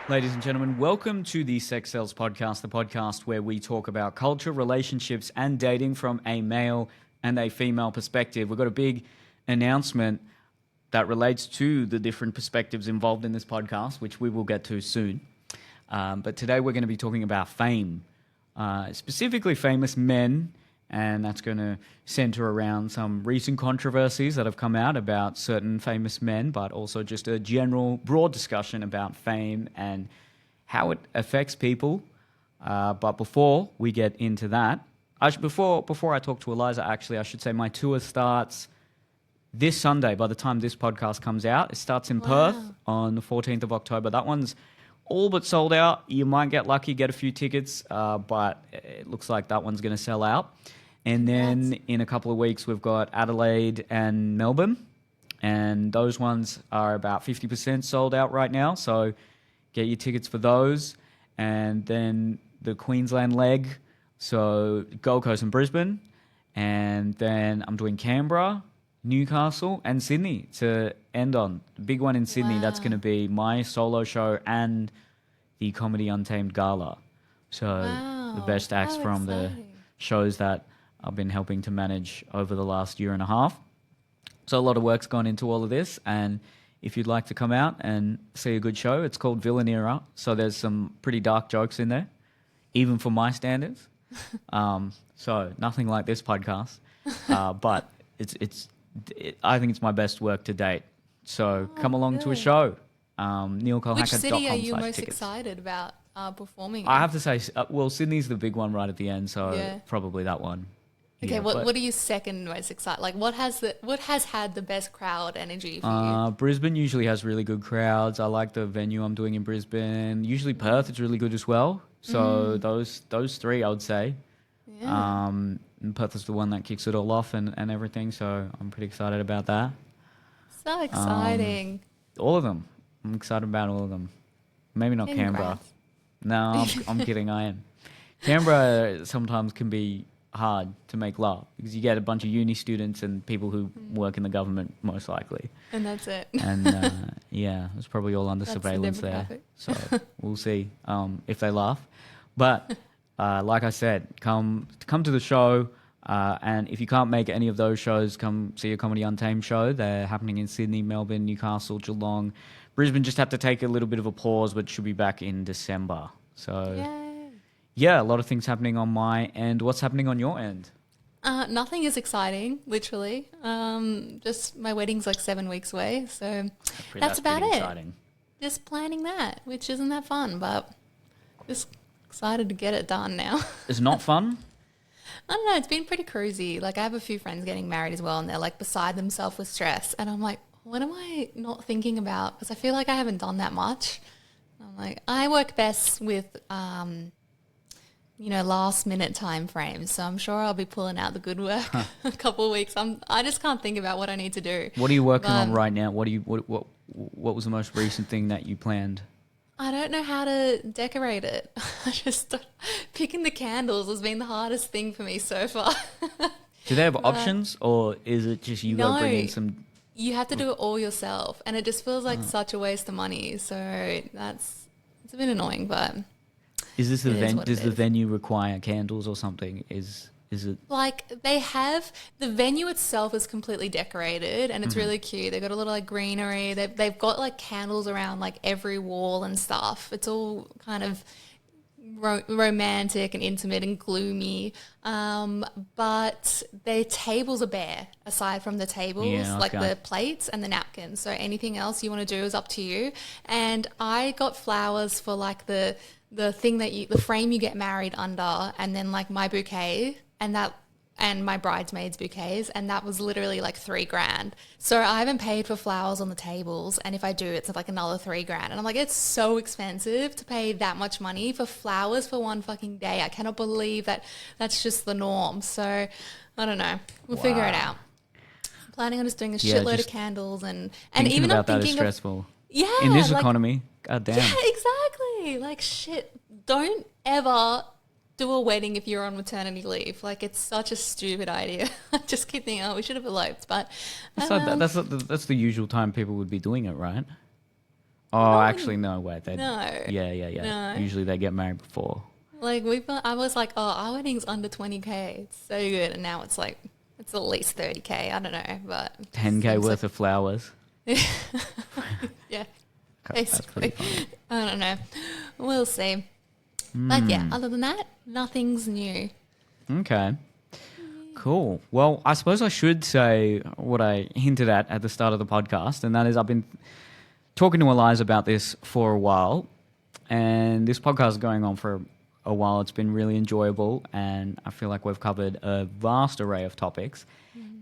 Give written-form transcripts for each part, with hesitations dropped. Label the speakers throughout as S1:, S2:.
S1: Ladies and gentlemen, welcome to the Sex Sells Podcast, the podcast where we talk about culture, relationships, and dating from a male and a female perspective. We've got a big announcement that relates to the different perspectives involved in this podcast, which we will get to soon. But today we're going to be talking about fame, specifically famous men, and that's going to center around some recent controversies that have come out about certain famous men, but also just a general broad discussion about fame and how it affects people. But before we get into that, before I talk to Eliza, actually, I should say my tour starts this Sunday. By the time this podcast comes out, it starts in Perth on the 14th of October. That one's all but sold out. You might get lucky, get a few tickets, but it looks like that one's going to sell out. And then in a couple of weeks, we've got Adelaide and Melbourne. And those ones are about 50% sold out right now. So get your tickets for those. And then the Queensland leg, so Gold Coast and Brisbane. And then I'm doing Canberra, Newcastle, and Sydney to end on. The big one in Sydney, that's going to be my solo show and the Comedy Untamed Gala. So the best acts from the shows that I've been helping to manage over the last year and a half. So a lot of work's gone into all of this. And if you'd like to come out and see a good show, it's called Villain Era. So there's some pretty dark jokes in there, even for my standards. So nothing like this podcast. But I think it's my best work to date. So come along to a show. NeilColeHackett.com/tickets.
S2: Which city are you most excited about performing in?
S1: I have to say, Sydney's the big one right at the end. So probably that one.
S2: Okay, what are you second most excited? Like, what has had the best crowd energy for you?
S1: Brisbane usually has really good crowds. I like the venue I'm doing in Brisbane. Usually Perth is really good as well. So those three, I would say. Yeah. And Perth is the one that kicks it all off and everything. So I'm pretty excited about that.
S2: So exciting.
S1: All of them. I'm excited about all of them. Maybe not Canberra. No, I'm kidding. I am. Canberra sometimes can be hard to make love because you get a bunch of uni students and people who work in the government, most likely.
S2: And that's it.
S1: And it's probably all under surveillance there. So we'll see if they laugh. But like I said, come to the show. And if you can't make any of those shows, come see a Comedy Untamed show. They're happening in Sydney, Melbourne, Newcastle, Geelong. Brisbane just had to take a little bit of a pause, but should be back in December. So yeah, a lot of things happening on my end. What's happening on your end?
S2: Nothing is exciting, literally. Just my wedding's like 7 weeks away, so that's about it. Exciting. Just planning that, which isn't that fun, but just excited to get it done now.
S1: It's not fun?
S2: I don't know. It's been pretty cruisy. Like, I have a few friends getting married as well, and they're like beside themselves with stress. And I'm like, what am I not thinking about? Because I feel like I haven't done that much. I'm like, I work best with last minute time frames. So I'm sure I'll be pulling out the good work a couple of weeks. I just can't think about what I need to do.
S1: What are you working on right now? What was the most recent thing that you planned?
S2: I don't know how to decorate it. Picking the candles has been the hardest thing for me so far.
S1: Do they have options, or is it just you go bring in some?
S2: You have to do it all yourself, and it just feels like such a waste of money. So it's a bit annoying, but
S1: is this does the venue require candles or something? Is it
S2: like they have the venue itself is completely decorated and it's really cute. They've got a little like greenery. They've got like candles around like every wall and stuff. It's all kind of romantic and intimate and gloomy. But their tables are bare aside from the tables, like the plates and the napkins. So anything else you want to do is up to you. And I got flowers for like the thing the frame you get married under, and then like my bouquet and my bridesmaids' bouquets, and that was literally like $3,000. So I haven't paid for flowers on the tables, and if I do, it's like another $3,000. And I'm like, it's so expensive to pay that much money for flowers for one fucking day. I cannot believe that's just the norm. So I don't know. We'll figure it out. I'm planning on just doing a shitload of candles and even
S1: about
S2: I'm
S1: that
S2: thinking
S1: is stressful.
S2: Yeah,
S1: in this economy, goddamn.
S2: Yeah, exactly. Like shit. Don't ever do a wedding if you're on maternity leave. Like, it's such a stupid idea. I just keep thinking, we should have eloped. But
S1: that's the usual time people would be doing it, right? Oh, actually, no, wait.
S2: No.
S1: Yeah.
S2: No.
S1: Usually they get married before.
S2: Like I was like, oh, our wedding's under 20K. It's so good, and now it's like it's at least 30K. I don't know, but
S1: 10K
S2: seems
S1: worth of flowers.
S2: yeah,
S1: That's pretty
S2: basically.
S1: funny.
S2: I don't know. We'll see. But yeah, other than that, nothing's new.
S1: Okay. Cool. Well, I suppose I should say what I hinted at the start of the podcast, and that is I've been talking to Eliza about this for a while, and this podcast is going on for a while. It's been really enjoyable, and I feel like we've covered a vast array of topics.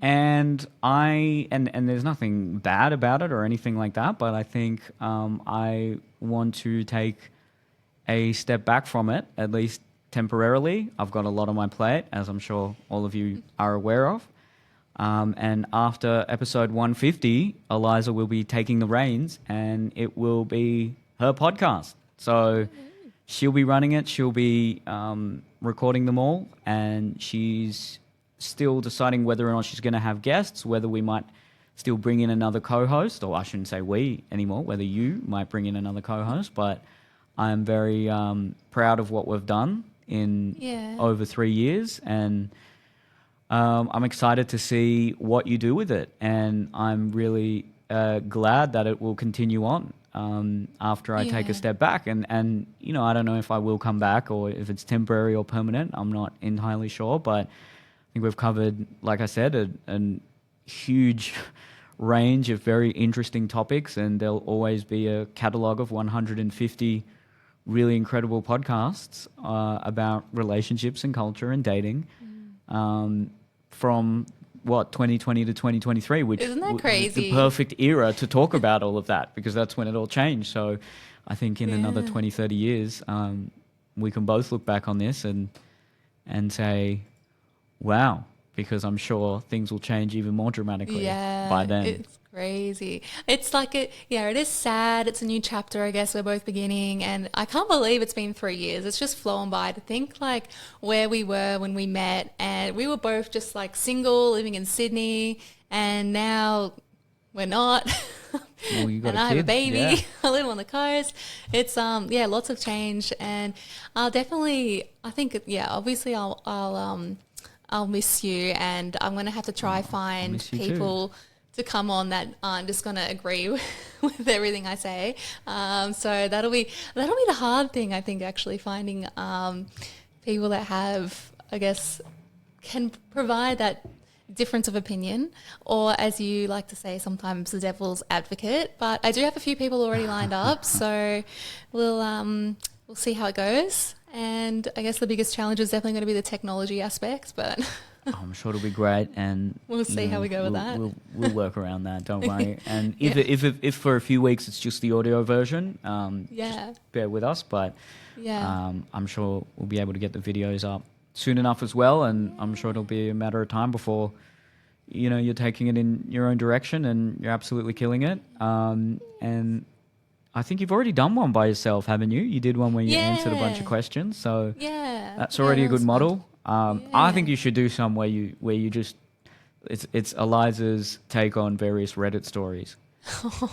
S1: And and there's nothing bad about it or anything like that, but I think I want to take a step back from it, at least temporarily. I've got a lot on my plate, as I'm sure all of you are aware of. And after episode 150, Eliza will be taking the reins, and it will be her podcast. So she'll be running it. She'll be recording them all, and she's still deciding whether or not she's going to have guests, whether we might still bring in another co-host, or I shouldn't say we anymore, whether you might bring in another co-host. But I'm very proud of what we've done in over 3 years, and I'm excited to see what you do with it, and I'm really glad that it will continue on after I take a step back. And you know, I don't know if I will come back or if it's temporary or permanent. I'm not entirely sure, but I think we've covered, like I said, a huge range of very interesting topics, and there'll always be a catalogue of 150 really incredible podcasts about relationships and culture and dating from 2020 to 2023, which
S2: isn't that
S1: is
S2: crazy?
S1: The perfect era to talk about all of that, because that's when it all changed. So I think in another 20, 30 years, we can both look back on this and say, wow, because I'm sure things will change even more dramatically by then.
S2: It's crazy. It's like it is sad. It's a new chapter, I guess we're both beginning, and I can't believe it's been 3 years. It's just flown by. To think like where we were when we met, and we were both just like single, living in Sydney, and now we're not.
S1: Well, you got
S2: and
S1: a
S2: I have a
S1: kid.
S2: baby.
S1: Yeah.
S2: I live on the coast. It's lots of change, and I'll definitely. I think obviously I'll miss you, and I'm going to have to try find
S1: miss you
S2: people to come on that aren't just going to agree with everything I say. So that'll be the hard thing, I think, actually finding people that have, I guess, can provide that difference of opinion, or as you like to say sometimes, the devil's advocate. But I do have a few people already lined up, so we'll see how it goes. And I guess the biggest challenge is definitely going to be the technology aspect, but
S1: I'm sure it'll be great, and
S2: we'll see how we go with that.
S1: We'll work around that. Don't worry. And if for a few weeks it's just the audio version, just bear with us. But I'm sure we'll be able to get the videos up soon enough as well, and I'm sure it'll be a matter of time before you're taking it in your own direction and you're absolutely killing it. And I think you've already done one by yourself, haven't you? You did one where you answered a bunch of questions, so that's already a good model. I think you should do some where you just it's Eliza's take on various Reddit stories.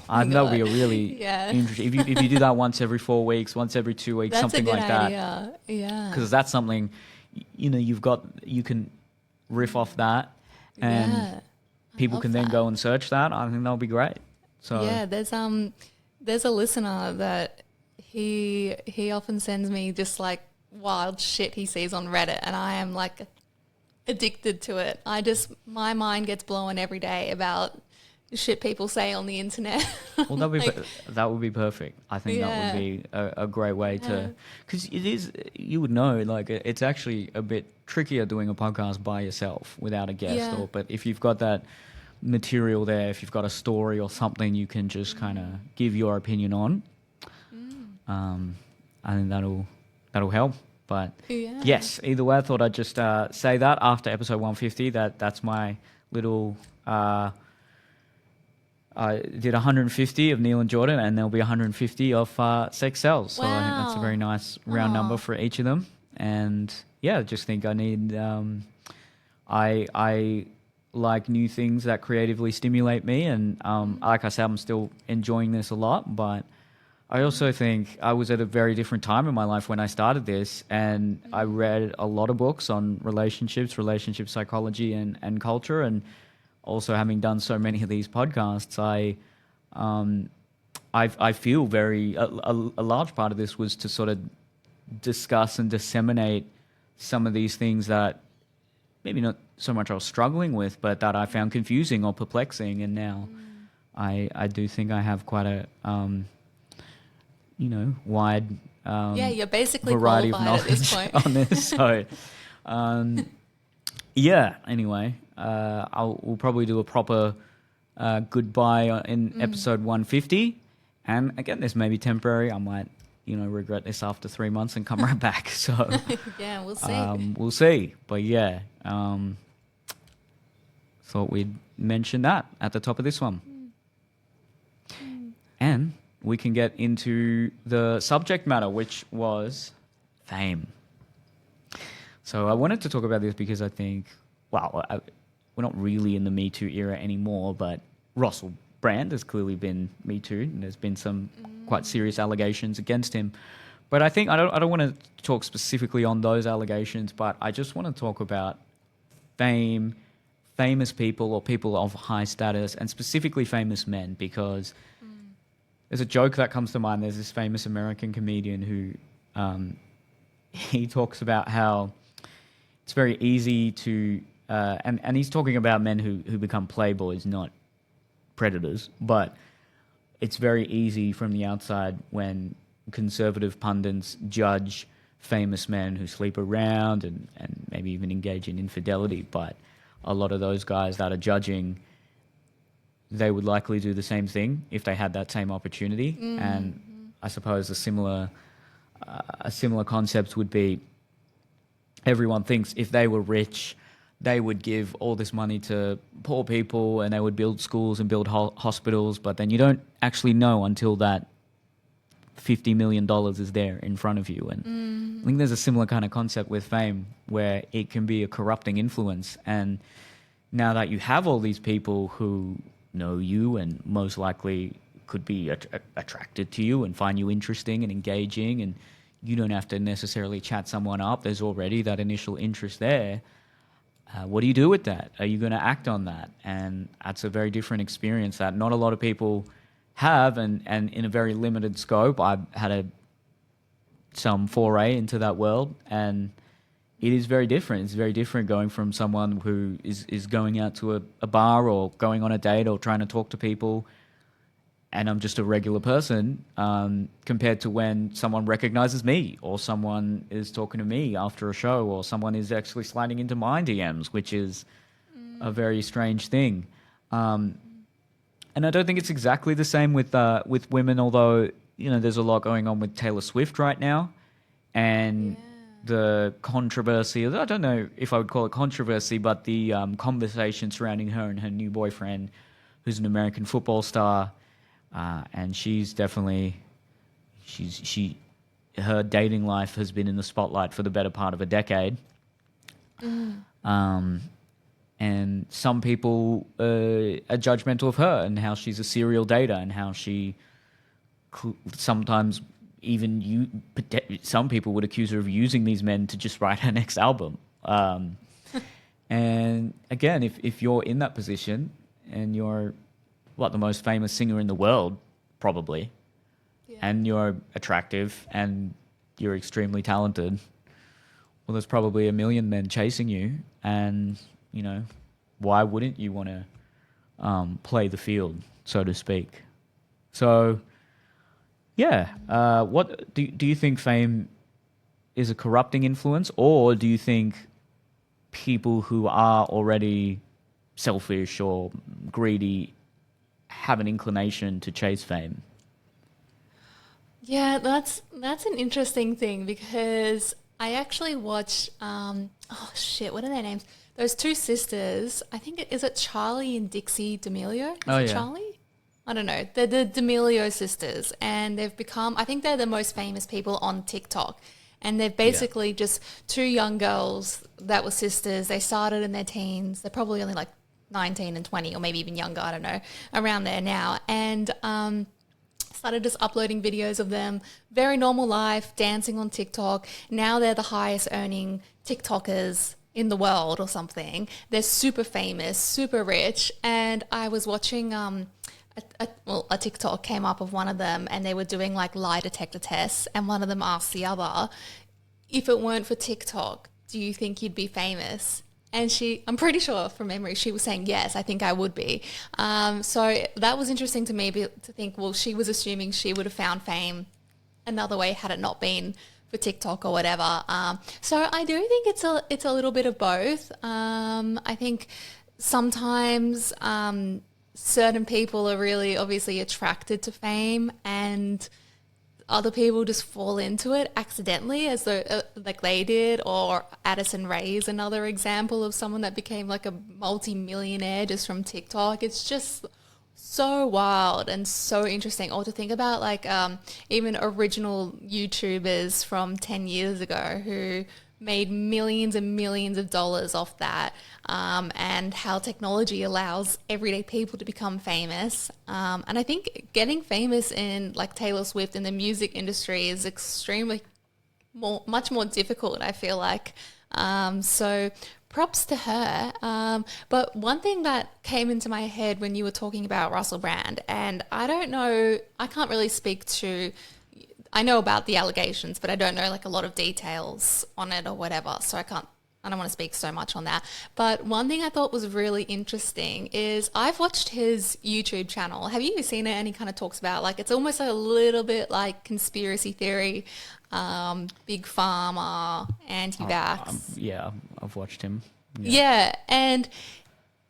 S1: I think that would be a really interesting. If you do that once every 4 weeks, once every 2 weeks,
S2: that's
S1: something
S2: a good
S1: like
S2: idea.
S1: that.
S2: Yeah,
S1: because that's something you can riff off that, and people can then go and search that. I think that'll be great. So
S2: there's a listener that he often sends me just like wild shit he sees on Reddit, and I am like addicted to it. My mind gets blown every day about shit people say on the internet.
S1: Well, that would be perfect. I think that would be a great way to, because it is, you would know, like it's actually a bit trickier doing a podcast by yourself without a guest, but if you've got that material there, if you've got a story or something you can just kind of give your opinion on, I think that'll help. But yes, either way, I thought I'd just say that after episode 150 that's my little I did 150 of Neil and Jordan, and there'll be 150 of Sex Sells. So I think that's a very nice round number for each of them. And I just think I need I like new things that creatively stimulate me, and like I said, I'm still enjoying this a lot, but I also think I was at a very different time in my life when I started this, and I read a lot of books on relationships, relationship psychology, and culture. And also, having done so many of these podcasts, I feel a large part of this was to sort of discuss and disseminate some of these things that maybe not so much I was struggling with, but that I found confusing or perplexing. And now I do think I have quite a wide
S2: You're basically
S1: variety of
S2: qualified at this
S1: knowledge
S2: point.
S1: on this. So, yeah. Anyway, we'll probably do a proper goodbye in episode 150. And again, this may be temporary. I might, regret this after 3 months and come right back. So,
S2: Yeah, we'll see.
S1: we'll see. But yeah, thought we'd mention that at the top of this one. And we can get into the subject matter, which was fame. So I wanted to talk about this because I think, we're not really in the Me Too era anymore, but Russell Brand has clearly been Me Too, and there's been some quite serious allegations against him. But I think I don't want to talk specifically on those allegations, but I just want to talk about fame, famous people or people of high status, and specifically famous men, because there's a joke that comes to mind. There's this famous American comedian who he talks about how it's very easy to, and he's talking about men who become playboys, not predators, but it's very easy from the outside when conservative pundits judge famous men who sleep around and maybe even engage in infidelity. But a lot of those guys that are judging, they would likely do the same thing if they had that same opportunity. And I suppose a similar concept would be, everyone thinks if they were rich, they would give all this money to poor people and they would build schools and build hospitals, but then you don't actually know until that $50 million is there in front of you. And I think there's a similar kind of concept with fame where it can be a corrupting influence. And now that you have all these people who know you and most likely could be attracted to you and find you interesting and engaging, and you don't have to necessarily chat someone up, there's already that initial interest there. What do you do with that? Are you going to act on that? And that's a very different experience that not a lot of people have, and in a very limited scope. I've had some foray into that world, and it is very different. It's very different going from someone who is going out to a bar or going on a date or trying to talk to people, and I'm just a regular person, compared to when someone recognizes me or someone is talking to me after a show or someone is actually sliding into my DMs, which is a very strange thing. And I don't think it's exactly the same with women, although, there's a lot going on with Taylor Swift right now. And the controversy, I don't know if I would call it controversy, but the conversation surrounding her and her new boyfriend, who's an American football star. And she's definitely, her dating life has been in the spotlight for the better part of a decade. And some people are judgmental of her and how she's a serial dater and how she sometimes some people would accuse her of using these men to just write her next album. And again, if you're in that position and you're the most famous singer in the world, probably, and you're attractive and you're extremely talented, well, there's probably a million men chasing you, and why wouldn't you want to play the field, so to speak? So, what do you think fame is a corrupting influence, or do you think people who are already selfish or greedy have an inclination to chase fame?
S2: Yeah, that's an interesting thing, because I actually watched, what are their names? Those two sisters, I think is it Charlie and Dixie D'Amelio? Charlie? I don't know. They're the D'Amelio sisters, and they've become, I think they're the most famous people on TikTok. And they're basically just two young girls that were sisters. They started in their teens. They're probably only like 19 and 20 or maybe even younger, I don't know, around there now. And started just uploading videos of them, very normal life, dancing on TikTok. Now they're the highest earning TikTokers in the world or something. They're super famous, super rich. And I was watching a TikTok came up of one of them, and they were doing like lie detector tests, and one of them asked the other, if it weren't for TikTok, do you think you'd be famous? And I'm pretty sure from memory, she was saying, yes, I think I would be. So that was interesting to me to think, well, she was assuming she would have found fame another way had it not been for TikTok or whatever. So I do think it's a little bit of both. I think sometimes certain people are really obviously attracted to fame, and other people just fall into it accidentally, as though like they did. Or Addison Rae is another example of someone that became like a multi-millionaire just from TikTok. It's just so wild and so interesting. Or to think about like even original YouTubers from 10 years ago who made millions and millions of dollars off that, and how technology allows everyday people to become famous. And I think getting famous in like Taylor Swift in the music industry is extremely much more difficult, I feel like. So props to her. But one thing that came into my head when you were talking about Russell Brand, and I don't know, I can't really speak to, I know about the allegations, but I don't know like a lot of details on it or whatever. So I don't want to speak so much on that. But one thing I thought was really interesting is I've watched his YouTube channel. Have you seen it? And he kind of talks about like, it's almost a little bit like conspiracy theory, big pharma, anti-vax.
S1: Yeah, I've watched him.
S2: Yeah. And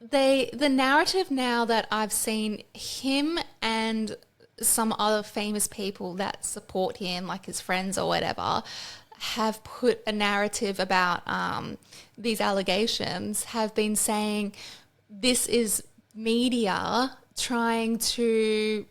S2: the narrative now that I've seen him and some other famous people that support him, like his friends or whatever, have put a narrative about these allegations, have been saying this is media trying to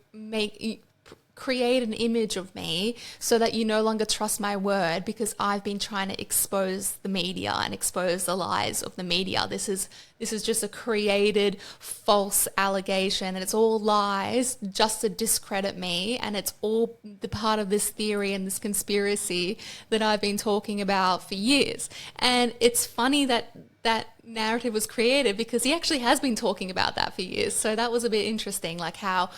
S2: create an image of me so that you no longer trust my word, because I've been trying to expose the media and expose the lies of the media. This is just a created false allegation, and it's all lies just to discredit me, and it's all the part of this theory and this conspiracy that I've been talking about for years. And it's funny that that narrative was created because he actually has been talking about that for years. So that was a bit interesting, like how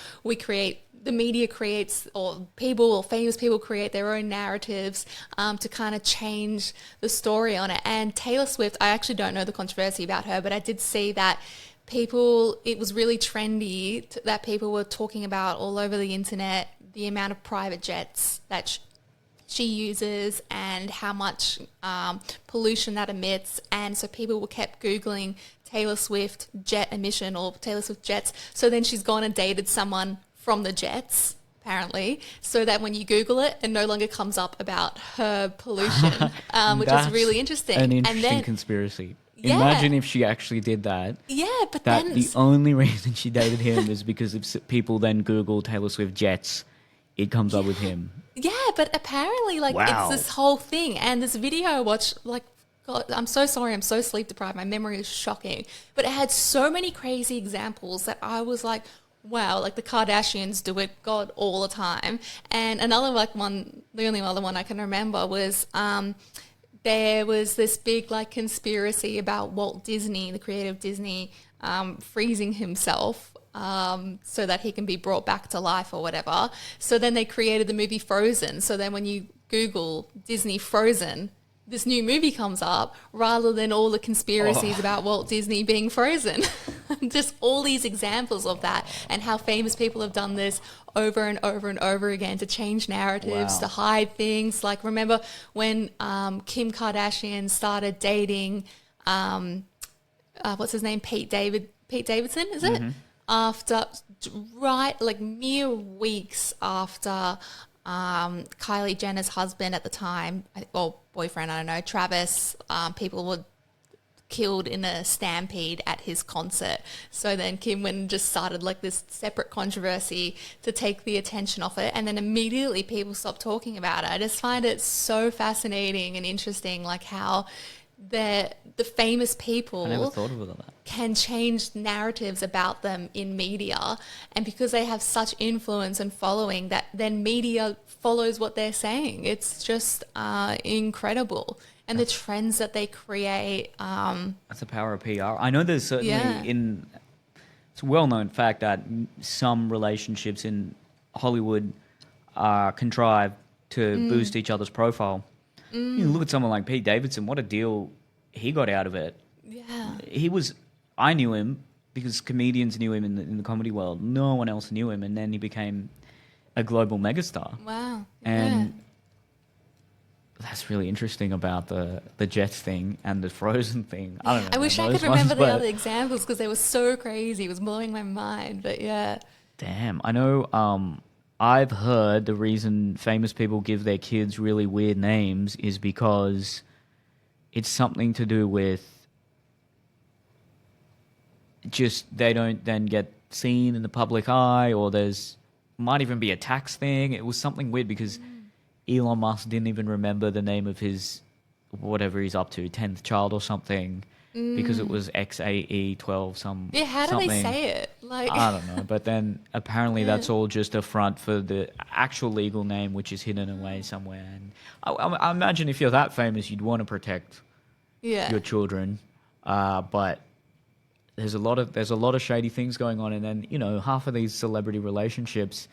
S2: the media creates, or people or famous people create their own narratives to kind of change the story on it. And Taylor Swift, I actually don't know the controversy about her, but I did see that it was really trendy that people were talking about all over the internet the amount of private jets that she uses and how much pollution that emits. And so people kept Googling Taylor Swift jet emission or Taylor Swift jets. So then she's gone and dated someone from the jets, apparently, so that when you Google it, it no longer comes up about her pollution, which is really interesting.
S1: An interesting conspiracy.
S2: Yeah.
S1: Imagine if she actually did that.
S2: Yeah, but
S1: that
S2: then
S1: the only reason she dated him is because if people then Google Taylor Swift jets, it comes up with him.
S2: Yeah, but apparently, like,
S1: Wow.
S2: It's this whole thing. And this video I watched, like, God, I'm so sorry, I'm so sleep deprived. My memory is shocking. But it had so many crazy examples that I was like, wow, like the Kardashians do it, God, all the time. And another like one, the only other one I can remember was there was this big like conspiracy about Walt Disney, the creator of Disney, freezing himself so that he can be brought back to life or whatever. So then they created the movie Frozen. So then when you Google Disney Frozen, this new movie comes up rather than all the conspiracies about Walt Disney being frozen. Just all these examples of that, and how famous people have done this over and over and over again to change narratives, to hide things. Like, remember when Kim Kardashian started dating, what's his name? Pete Davidson, is it? After, mere weeks after Kylie Jenner's husband at the time, or boyfriend, I don't know, Travis, people were killed in a stampede at his concert. So then Kim went and just started like this separate controversy to take the attention off it, and then immediately people stopped talking about it. I just find it so fascinating and interesting, like how the famous
S1: I never
S2: people
S1: thought of it like that.
S2: can change narratives about them in media, and because they have such influence and following, that then media follows what they're saying. It's just incredible, and the trends that they create.
S1: That's the power of PR. I know there's certainly
S2: Yeah.
S1: it's a well-known fact that some relationships in Hollywood are contrived to boost each other's profile. You look at someone like Pete Davidson, what a deal he got out of it.
S2: Yeah.
S1: I knew him because comedians knew him in the comedy world. No one else knew him, and then he became a global megastar.
S2: Wow.
S1: And that's really interesting about the Jets thing and the Frozen thing. I don't know.
S2: I wish I
S1: those
S2: could remember
S1: ones,
S2: the
S1: but
S2: other examples because they were so crazy. It was blowing my mind. But yeah.
S1: damn, I know. I've heard the reason famous people give their kids really weird names is because it's something to do with just they don't then get seen in the public eye, or there's might even be a tax thing. It was something weird because Elon Musk didn't even remember the name of his whatever he's up to, 10th child or something, because it was XAE12
S2: Yeah, how do
S1: something.
S2: they say it? Like,
S1: I don't know, but then apparently that's all just a front for the actual legal name, which is hidden away somewhere. And I imagine if you're that famous, you'd want to protect
S2: yeah.
S1: your children, but there's a lot of shady things going on, and then half of these celebrity relationships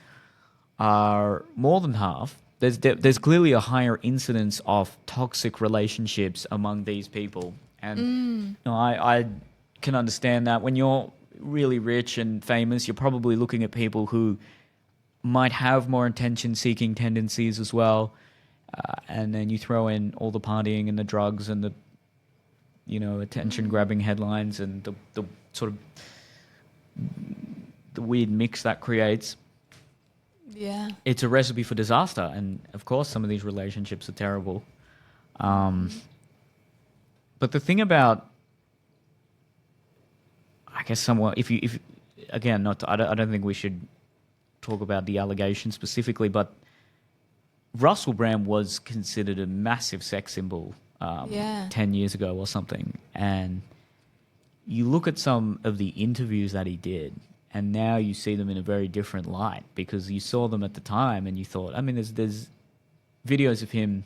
S1: are more than half. There's clearly a higher incidence of toxic relationships among these people, and I can understand that when you're really rich and famous, you're probably looking at people who might have more attention-seeking tendencies as well, and then you throw in all the partying and the drugs and the attention-grabbing headlines and the sort of the weird mix that creates.
S2: Yeah.
S1: It's a recipe for disaster, and of course, some of these relationships are terrible. But the thing about, I guess, somewhat, if again, I don't think we should talk about the allegation specifically, but Russell Brand was considered a massive sex symbol 10 years ago or something, and you look at some of the interviews that he did, and now you see them in a very different light because you saw them at the time and you thought, I mean, there's videos of him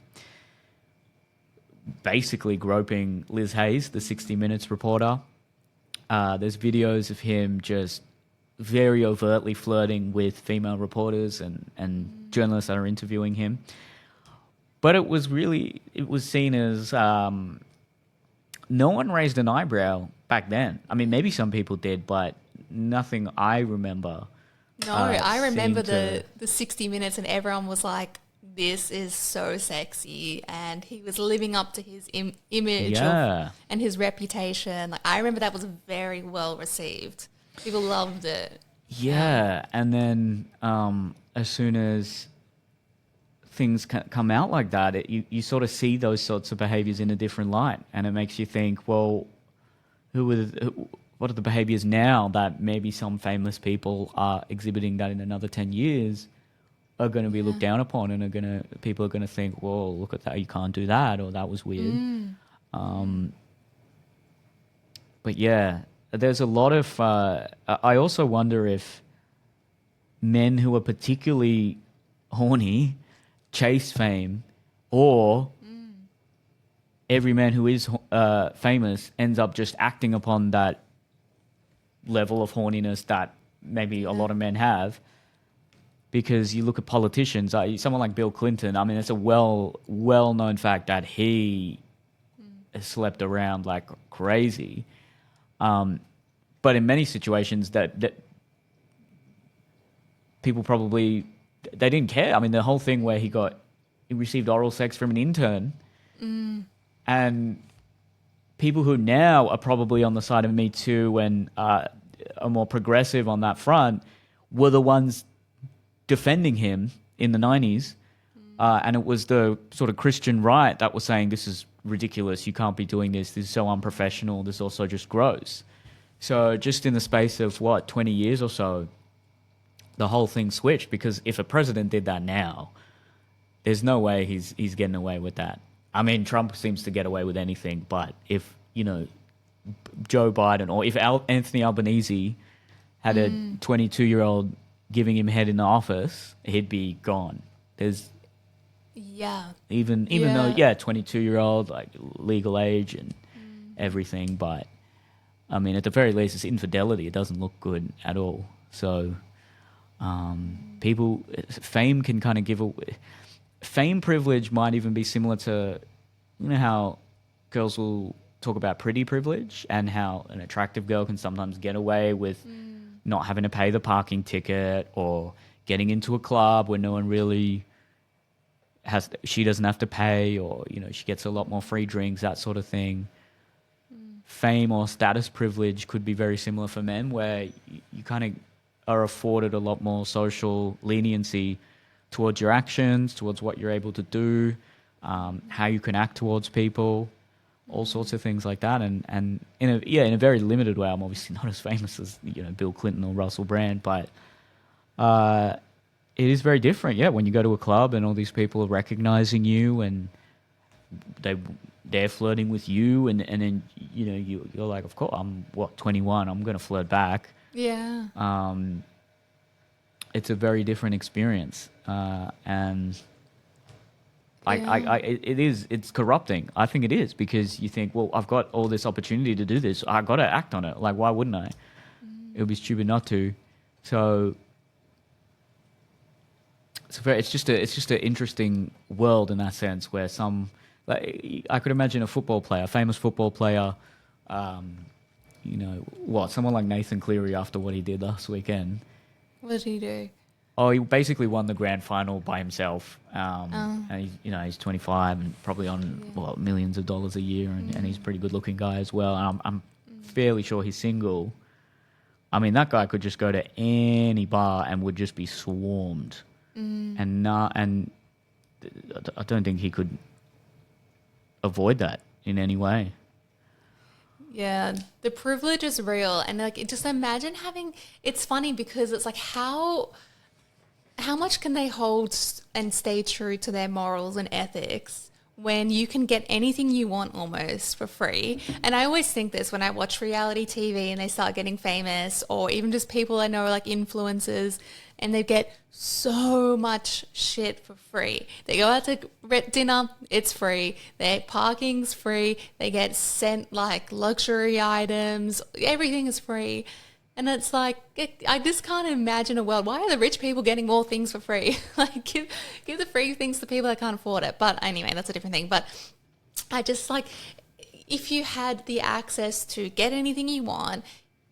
S1: basically groping Liz Hayes, the 60 Minutes reporter. There's videos of him just very overtly flirting with female reporters and journalists that are interviewing him. But it was seen as no one raised an eyebrow back then. I mean, maybe some people did, but nothing I remember.
S2: No, I remember
S1: seemed
S2: the 60 Minutes, and everyone was like, this is so sexy, and he was living up to his image and his reputation. Like, I remember that was very well received. People loved it.
S1: Yeah, and then as soon as things come out like that, you sort of see those sorts of behaviors in a different light, and it makes you think, well, what are the behaviors now that maybe some famous people are exhibiting that in another 10 years are going to be looked down upon, and people are going to think, well, look at that, you can't do that, or that was weird. But yeah, there's a lot of I also wonder if men who are particularly horny chase fame, or every man who is famous ends up just acting upon that level of horniness that maybe a lot of men have. Because you look at politicians, someone like Bill Clinton, I mean, it's a well-known fact that he has slept around like crazy. But in many situations that people probably, they didn't care. I mean, the whole thing where he received oral sex from an intern, and people who now are probably on the side of Me Too and are more progressive on that front were the ones defending him in the 90s. And it was the sort of Christian right that was saying, this is ridiculous, you can't be doing this is so unprofessional, this is also just gross. So just in the space of 20 years or so, the whole thing switched, because if a president did that now, there's no way he's getting away with that. I mean, Trump seems to get away with anything, but if, Joe Biden or if Anthony Albanese had a 22-year-old giving him head in the office, he'd be gone. There's
S2: Yeah.
S1: even though 22-year-old, like legal age and everything, but I mean, at the very least, it's infidelity. It doesn't look good at all. So fame can kind of give away. Fame privilege might even be similar to, how girls will talk about pretty privilege and how an attractive girl can sometimes get away with not having to pay the parking ticket or getting into a club where no one really she doesn't have to pay, or, she gets a lot more free drinks, that sort of thing. Fame or status privilege could be very similar for men, where you kind of are afforded a lot more social leniency towards your actions, towards what you're able to do, how you can act towards people, all sorts of things like that. And in a very limited way. I'm obviously not as famous as Bill Clinton or Russell Brand, but it is very different. Yeah, when you go to a club and all these people are recognizing you and they're flirting with you, and then you're like, of course, I'm 21, I'm going to flirt back.
S2: Yeah.
S1: It's a very different experience, and it's corrupting. I think it is, because you think, well, I've got all this opportunity to do this, I got to act on it. Like, why wouldn't I? It would be stupid not to. So it's just an interesting world in that sense, where I could imagine a famous football player, someone like Nathan Cleary, after what he did last weekend.
S2: What did he do?
S1: Oh, he basically won the grand final by himself. And he's 25 and probably on millions of dollars a year, and he's a pretty good looking guy as well. And I'm fairly sure he's single. I mean, that guy could just go to any bar and would just be swarmed. And I don't think he could avoid that in any way.
S2: Yeah, the privilege is real, and just imagine it's funny because it's like how much can they hold and stay true to their morals and ethics when you can get anything you want almost for free. And I always think this when I watch reality TV and they start getting famous, or even just people I know like influencers, and they get so much shit for free. They go out to dinner, it's free. Their parking's free. They get sent like luxury items. Everything is free. And it's like, I just can't imagine a world. Why are the rich people getting more things for free? Like, give the free things to people that can't afford it. But anyway, that's a different thing. But I just if you had the access to get anything you want,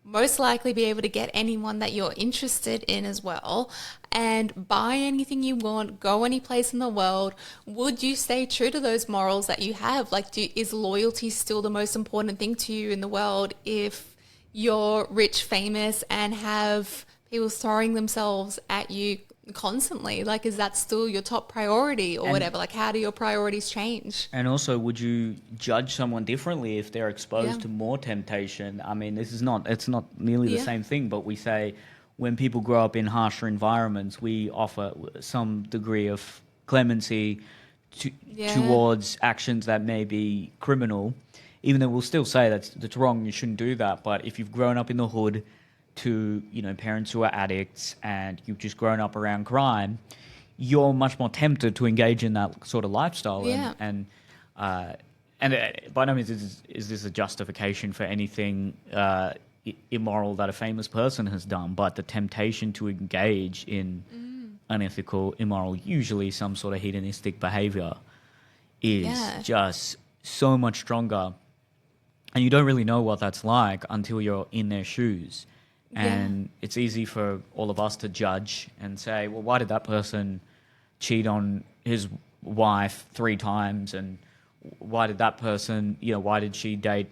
S2: most likely be able to get anyone that you're interested in as well, and buy anything you want, go any place in the world, would you stay true to those morals that you have? Like, is loyalty still the most important thing to you in the world if you're rich, famous, and have people throwing themselves at you constantly? Like, is that still your top priority or whatever? Like, how do your priorities change?
S1: And also, would you judge someone differently if they're exposed to more temptation? I mean, it's not nearly the same thing, but we say when people grow up in harsher environments, we offer some degree of clemency towards actions that may be criminal, even though we'll still say that's wrong, you shouldn't do that. But if you've grown up in the hood to, parents who are addicts, and you've just grown up around crime, you're much more tempted to engage in that sort of lifestyle.
S2: Yeah.
S1: And by no means is this a justification for anything immoral that a famous person has done, but the temptation to engage in unethical, immoral, usually some sort of hedonistic behavior is just so much stronger. And you don't really know what that's like until you're in their shoes. And it's easy for all of us to judge and say, well, why did that person cheat on his wife 3 times? And why did that person, why did she date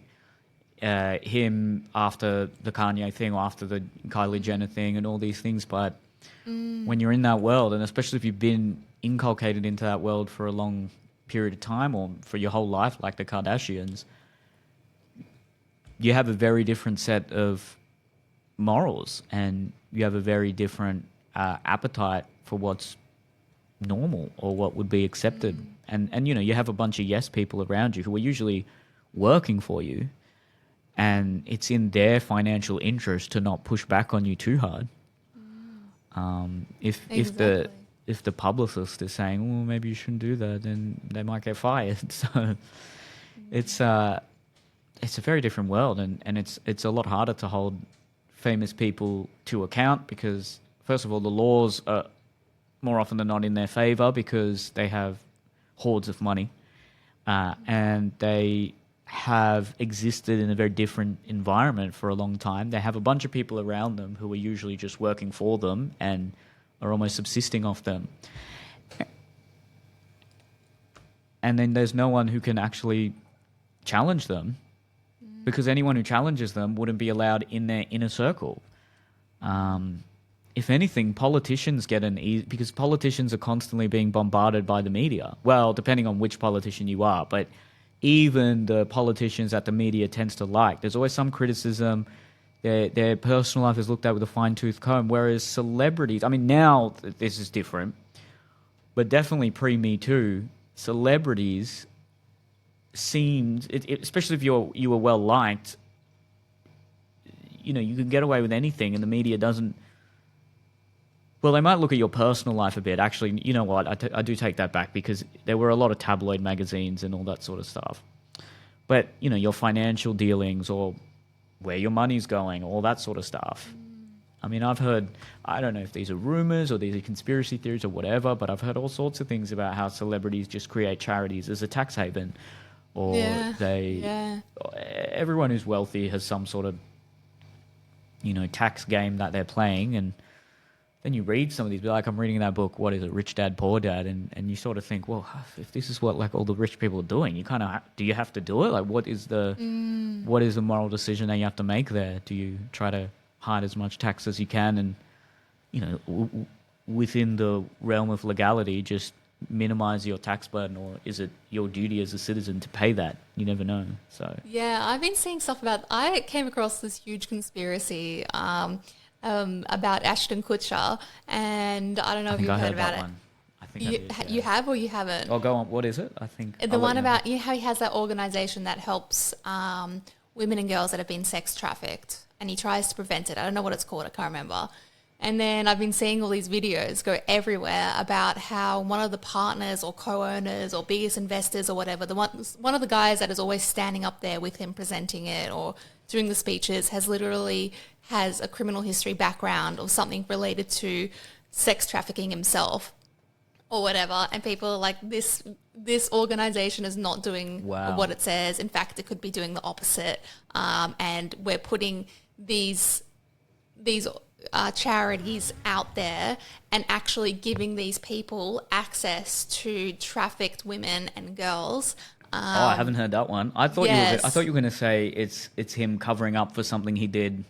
S1: him after the Kanye thing or after the Kylie Jenner thing and all these things? But when you're in that world, and especially if you've been inculcated into that world for a long period of time or for your whole life, like the Kardashians, you have a very different set of morals, and you have a very different appetite for what's normal or what would be accepted. And you know, you have a bunch of yes people around you who are usually working for you, and it's in their financial interest to not push back on you too hard. If
S2: Exactly.
S1: if the publicist is saying, "Oh, maybe you shouldn't do that," then they might get fired. So it's it's a very different world, and it's a lot harder to hold famous people to account because, first of all, the laws are more often than not in their favor because they have hordes of money, and they have existed in a very different environment for a long time. They have a bunch of people around them who are usually just working for them and are almost subsisting off them. And then there's no one who can actually challenge them because anyone who challenges them wouldn't be allowed in their inner circle. If anything, politicians get an easy, because politicians are constantly being bombarded by the media. Well, depending on which politician you are, but even the politicians that the media tends to like, there's always some criticism. Their personal life is looked at with a fine-tooth comb, whereas celebrities, I mean, now this is different, but definitely pre-Me Too, celebrities seemed, especially if you were well liked, you know, you can get away with anything, and the media doesn't. Well, they might look at your personal life a bit. Actually, you know what? I do take that back because there were a lot of tabloid magazines and all that sort of stuff. But, you know, your financial dealings or where your money's going, all that sort of stuff. I mean, I've heard, I don't know if these are rumors or these are conspiracy theories or whatever, but I've heard all sorts of things about how celebrities just create charities as a tax haven. Or everyone who's wealthy has some sort of, you know, tax game that they're playing. And then you read some of these, like I'm reading that book, what is it, Rich Dad, Poor Dad, and you sort of think, well, if this is what like all the rich people are doing, you kind of, do you have to do it? Like what is the moral decision that you have to make there? Do you try to hide as much tax as you can and, you know, within the realm of legality, just minimize your tax burden, or is it your duty as a citizen to pay that? You never know. So
S2: Yeah, I've been seeing stuff about. I came across this huge conspiracy about Ashton Kutcher, and I don't know if you've heard about it.
S1: I think I did, yeah.
S2: You have or you haven't?
S1: Oh, go on. What is it? I think
S2: The one about how he has that organization that helps women and girls that have been sex trafficked, and he tries to prevent it. I don't know what it's called. I can't remember. And then I've been seeing all these videos go everywhere about how one of the partners or co-owners or biggest investors or whatever, one of the guys that is always standing up there with him presenting it or doing the speeches has a criminal history background or something related to sex trafficking himself or whatever. And people are like, this organization is not doing what it says. In fact, it could be doing the opposite. And we're putting these charities out there and actually giving these people access to trafficked women and girls.
S1: I haven't heard that one. I thought you were going to say it's him covering up for something he did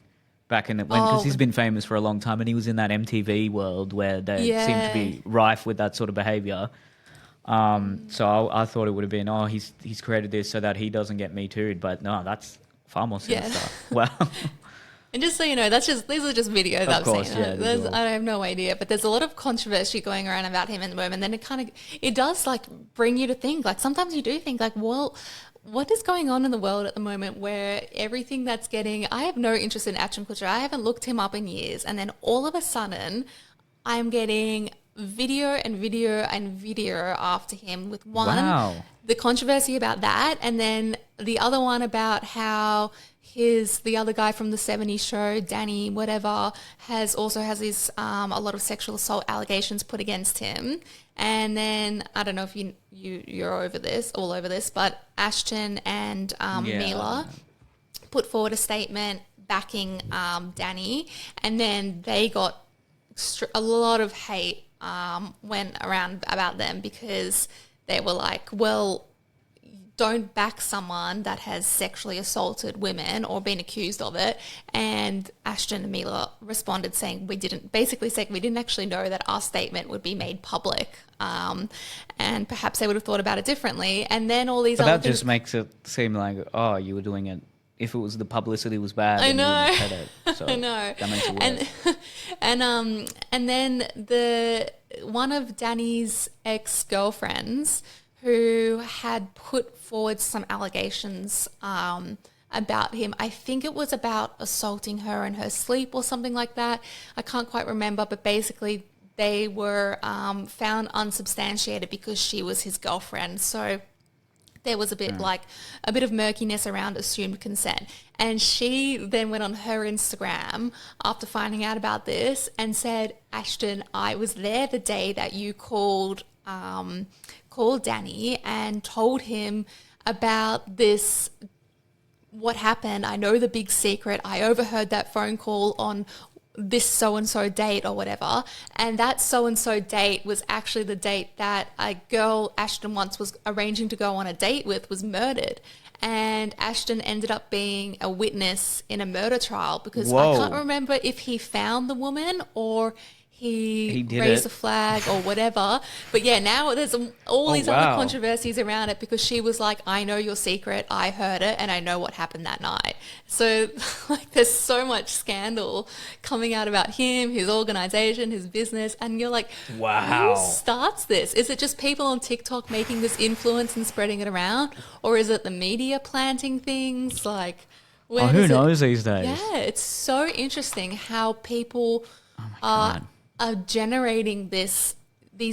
S1: back in the because he's been famous for a long time, and he was in that MTV world where they seemed to be rife with that sort of behavior. So I thought it would have been, he's created this so that he doesn't get Me Too'd, but no, that's far more sinister. Wow.
S2: And just so you know, these are just videos I've seen.
S1: Yeah,
S2: I have no idea, but there's a lot of controversy going around about him at the moment. And then it does like bring you to think. Like sometimes you do think like, well, what is going on in the world at the moment where everything that's getting? I have no interest in Ashton Kutcher. I haven't looked him up in years, and then all of a sudden, I'm getting video and video and video after him with the controversy about that, and then the other one about how the other guy from the 70s show, Danny whatever, has this a lot of sexual assault allegations put against him. And then I don't know if you're all over this, but Ashton and Mila put forward a statement backing Danny, and then they got a lot of hate went around about them because they were like, well, don't back someone that has sexually assaulted women or been accused of it. And Ashton and Mila responded saying we didn't actually know that our statement would be made public. And perhaps they would have thought about it differently. And then all these other things.
S1: That just makes it seem like, you were doing it if it was the publicity was bad,
S2: I
S1: then you wouldn't
S2: know.
S1: have said it. So
S2: I know.
S1: that makes it worse.
S2: And then one of Danny's ex-girlfriends who had put forward some allegations about him. I think it was about assaulting her in her sleep or something like that. I can't quite remember, but basically they were found unsubstantiated because she was his girlfriend. So there was a bit of murkiness around assumed consent. And she then went on her Instagram after finding out about this and said, Ashton, I was there the day that you called Danny and told him about this, what happened. I know the big secret. I overheard that phone call on this so-and-so date or whatever. And that so-and-so date was actually the date that a girl Ashton once was arranging to go on a date with was murdered. And Ashton ended up being a witness in a murder trial because
S1: Whoa.
S2: I can't remember if he found the woman or he
S1: did
S2: raised
S1: it.
S2: a flag or whatever. But yeah, now there's all these other
S1: wow.
S2: controversies around it because she was like, I know your secret, I heard it, and I know what happened that night. So like there's so much scandal coming out about him, his organization, his business, and you're like,
S1: Wow.
S2: who starts this? Is it just people on TikTok making this influence and spreading it around? Or is it the media planting things? Like, where
S1: Who
S2: does it-
S1: knows these days?
S2: Yeah, it's so interesting how people
S1: God.
S2: are generating these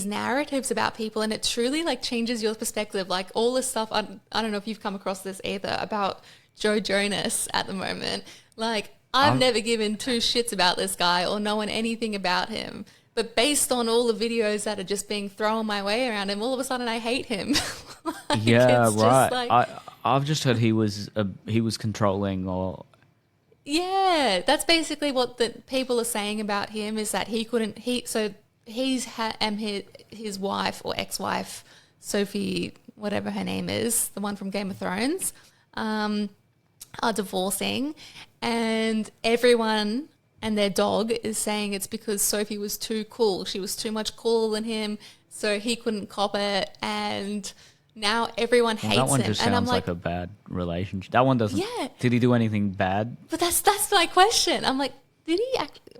S2: narratives about people, and it truly like changes your perspective. Like all this stuff, I don't know if you've come across this either, about Joe Jonas at the moment. Like I've never given two shits about this guy or known anything about him. But based on all the videos that are just being thrown my way around him, all of a sudden I hate him. Like,
S1: Yeah,
S2: it's just
S1: right.
S2: like-
S1: I've just heard he was controlling or
S2: Yeah, that's basically what the people are saying about him is that his wife or ex-wife, Sophie, whatever her name is, the one from Game of Thrones, are divorcing, and everyone and their dog is saying it's because Sophie was too cool. She was too much cooler than him, so he couldn't cop it, and now everyone hates
S1: that one
S2: him.
S1: just
S2: And I'm
S1: sounds like a bad relationship. That one doesn't.
S2: Yeah.
S1: Did he do anything bad?
S2: But that's my question. I'm like,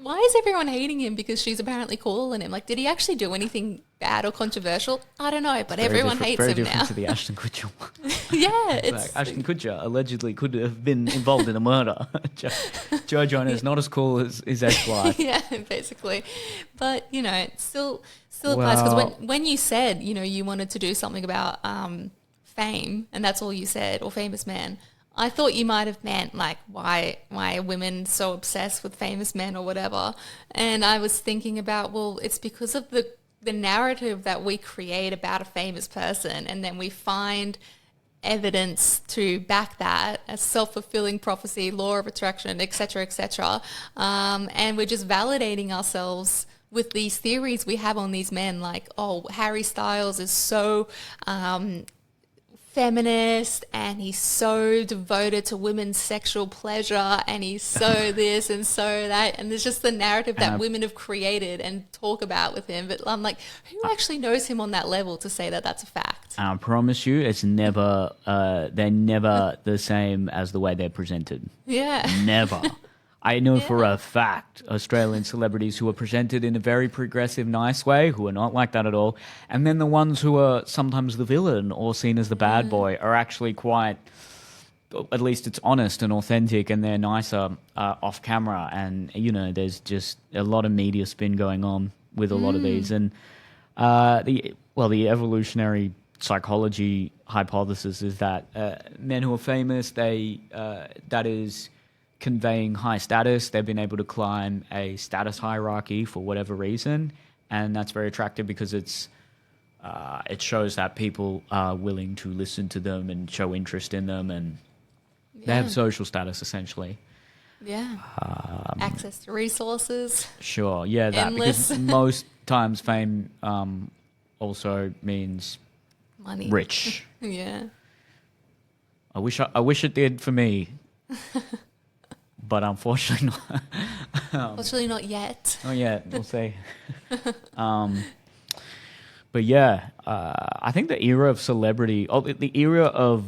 S2: why is everyone hating him because she's apparently cooler than him? Like, did he actually do anything bad or controversial? I don't know, but everyone hates
S1: very
S2: him
S1: different
S2: now.
S1: to the Ashton Kutcher one.
S2: Yeah,
S1: It's
S2: it's
S1: like Ashton Kutcher allegedly could have been involved in a murder. Joe Jonas is not as cool as his ex-wife.
S2: yeah, basically. But you know, it still applies because
S1: Well-
S2: when you said you wanted to do something about fame and that's all you said, or famous men, I thought you might have meant like why are women so obsessed with famous men or whatever. And I was thinking about, well, it's because of the narrative that we create about a famous person, and then we find evidence to back that as self-fulfilling prophecy, law of attraction, etc., etc. And we're just validating ourselves with these theories we have on these men, like, oh, Harry Styles is so feminist and he's so devoted to women's sexual pleasure and he's so this and so that, and there's just the narrative that women have created and talk about with him. But I'm like, who actually knows him on that level to say that that's a fact?
S1: I promise you, it's never. They're never the same as the way they're presented.
S2: Yeah.
S1: Never. I know for a fact Australian celebrities who are presented in a very progressive, nice way, who are not like that at all. And then the ones who are sometimes the villain or seen as the bad boy are actually quite, at least it's honest and authentic, and they're nicer off camera. And, there's just a lot of media spin going on with a lot of these. And the evolutionary psychology hypothesis is that men who are famous, that is conveying high status. They've been able to climb a status hierarchy for whatever reason, and that's very attractive because it shows that people are willing to listen to them and show interest in them, and they have social status essentially.
S2: Yeah. Access to resources.
S1: Sure, yeah, that
S2: Endless.
S1: because most times fame also means
S2: Money.
S1: rich.
S2: Yeah.
S1: I wish it did for me. But unfortunately not.
S2: Fortunately not yet.
S1: Oh yeah, we'll see. But yeah, I think the era of celebrity, the era of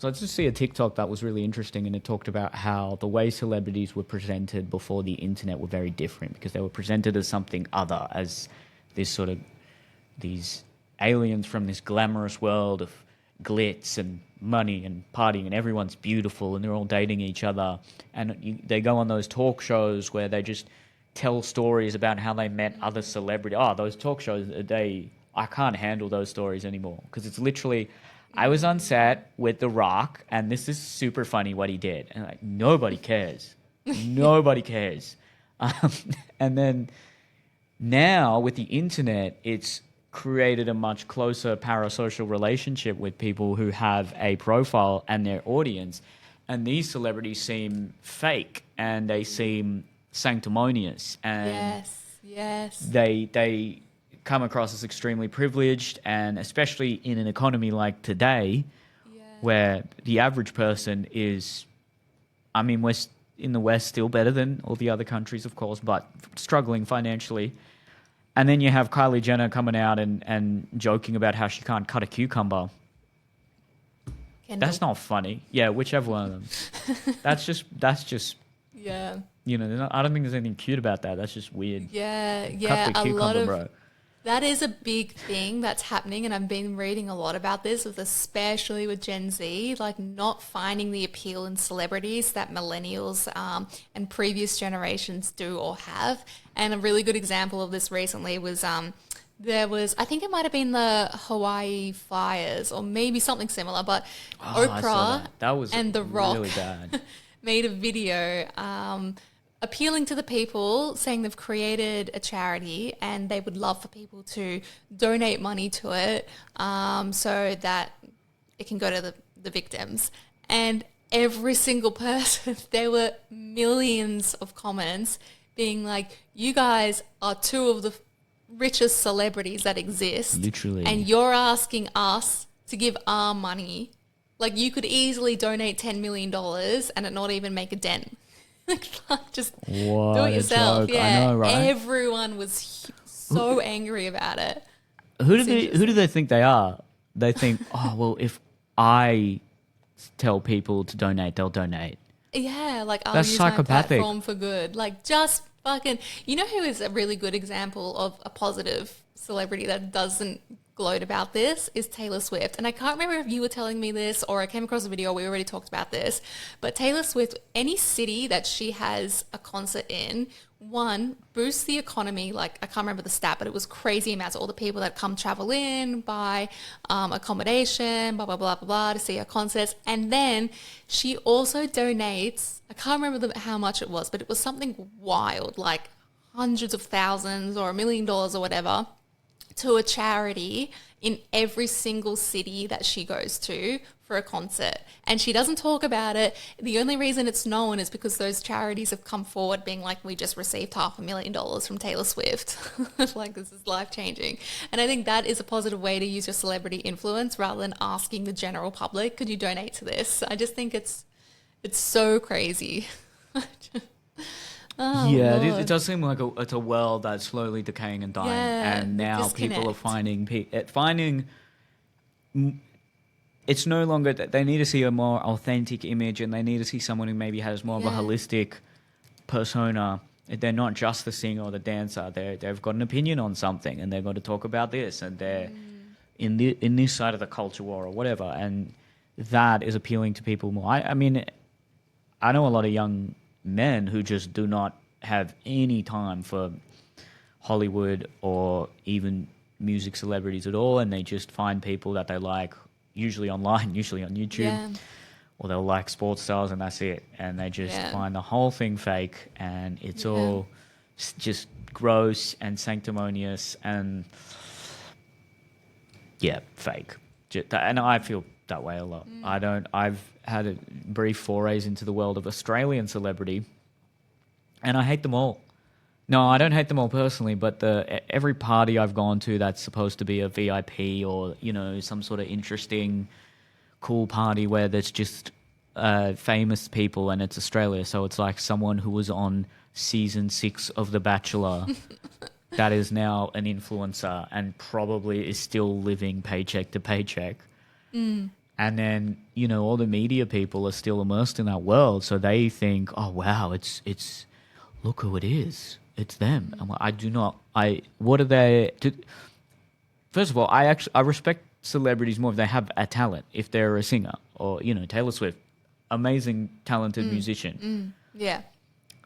S1: So I just see a TikTok that was really interesting, and it talked about how the way celebrities were presented before the internet were very different, because they were presented as something other, as this sort of these aliens from this glamorous world of glitz and money and partying, and everyone's beautiful and they're all dating each other, and they go on those talk shows where they just tell stories about how they met other celebrities. Oh, those talk shows, I can't handle those stories anymore, because it's literally, I was on set with The Rock, and this is super funny what he did. And like, nobody cares. Nobody cares. And then now with the internet, it's created a much closer parasocial relationship with people who have a profile and their audience. And these celebrities seem fake, and they seem sanctimonious. And
S2: yes.
S1: They come across as extremely privileged, and especially in an economy like today, where the average person is, I mean, we're in the West still better than all the other countries, of course, but struggling financially. And then you have Kylie Jenner coming out and joking about how she can't cut a cucumber.
S2: Kendall.
S1: That's not funny. Yeah, whichever one of them. That's just
S2: Yeah.
S1: you know, I don't think there's anything cute about that. That's just weird.
S2: Yeah.
S1: Cut the cucumber, bro.
S2: That is a big thing that's happening, and I've been reading a lot about this, especially with Gen Z, like not finding the appeal in celebrities that millennials and previous generations do or have. And a really good example of this recently was there was, I think it might have been the Hawaii fires or maybe something similar, but Oprah
S1: that was
S2: and The Rock
S1: really bad.
S2: made a video appealing to the people, saying they've created a charity and they would love for people to donate money to it so that it can go to the victims. And every single person, there were millions of comments being like, you guys are two of the richest celebrities that exist.
S1: Literally.
S2: And you're asking us to give our money. Like, you could easily donate $10 million and it not even make a dent. Just
S1: what
S2: do it yourself.
S1: joke.
S2: Yeah,
S1: I know, right?
S2: Everyone was so angry about it.
S1: Who do they think they are? They think, oh well, if I tell people to donate, they'll donate.
S2: Yeah, like I'll
S1: That's
S2: use
S1: psychopathic.
S2: my platform for good. Like, just fucking. You know who is a really good example of a positive celebrity that doesn't gloat about this is Taylor Swift. And I can't remember if you were telling me this or I came across a video, we already talked about this, but Taylor Swift, any city that she has a concert in, one, boosts the economy. Like, I can't remember the stat, but it was crazy amounts of all the people that come travel in, buy accommodation, blah, blah, blah, blah, blah, to see her concerts. And then she also donates, I can't remember how much it was, but it was something wild, like hundreds of thousands or $1 million or whatever, to a charity in every single city that she goes to for a concert. And she doesn't talk about it. The only reason it's known is because those charities have come forward being like, we just received $500,000 from Taylor Swift. Like, this is life-changing. And I think that is a positive way to use your celebrity influence rather than asking the general public, could you donate to this? I just think it's so crazy. Oh,
S1: yeah,
S2: Lord.
S1: it does seem like it's a world that's slowly decaying and dying,
S2: Yeah,
S1: and now
S2: the
S1: people are
S2: disconnect.
S1: finding. It's no longer that they need to see a more authentic image, and they need to see someone who maybe has more of a
S2: Yeah.
S1: holistic persona. They're not just the singer or the dancer. They've got an opinion on something, and they've got to talk about this, and they're in this side of the culture war or whatever, and that is appealing to people more. I mean, I know a lot of young men who just do not have any time for Hollywood or even music celebrities at all, and they just find people that they like, usually online, usually on YouTube,
S2: Yeah.
S1: or they'll like sports stars, and that's it. And they just find the whole thing fake, and it's all just gross and sanctimonious and fake. And I feel that way a lot. I've had a brief forays into the world of Australian celebrity, and I hate them all. No, I don't hate them all personally, but every party I've gone to that's supposed to be a VIP or, you know, some sort of interesting, cool party where there's just famous people, and it's Australia, so it's like someone who was on season 6 of The Bachelor that is now an influencer and probably is still living paycheck to paycheck. And then, you know, all the media people are still immersed in that world. So they think, oh, wow, it's look who it is. It's them. I'm like, what are they? First of all, I respect celebrities more if they have a talent, if they're a singer or, you know, Taylor Swift, amazing, talented musician.
S2: Yeah.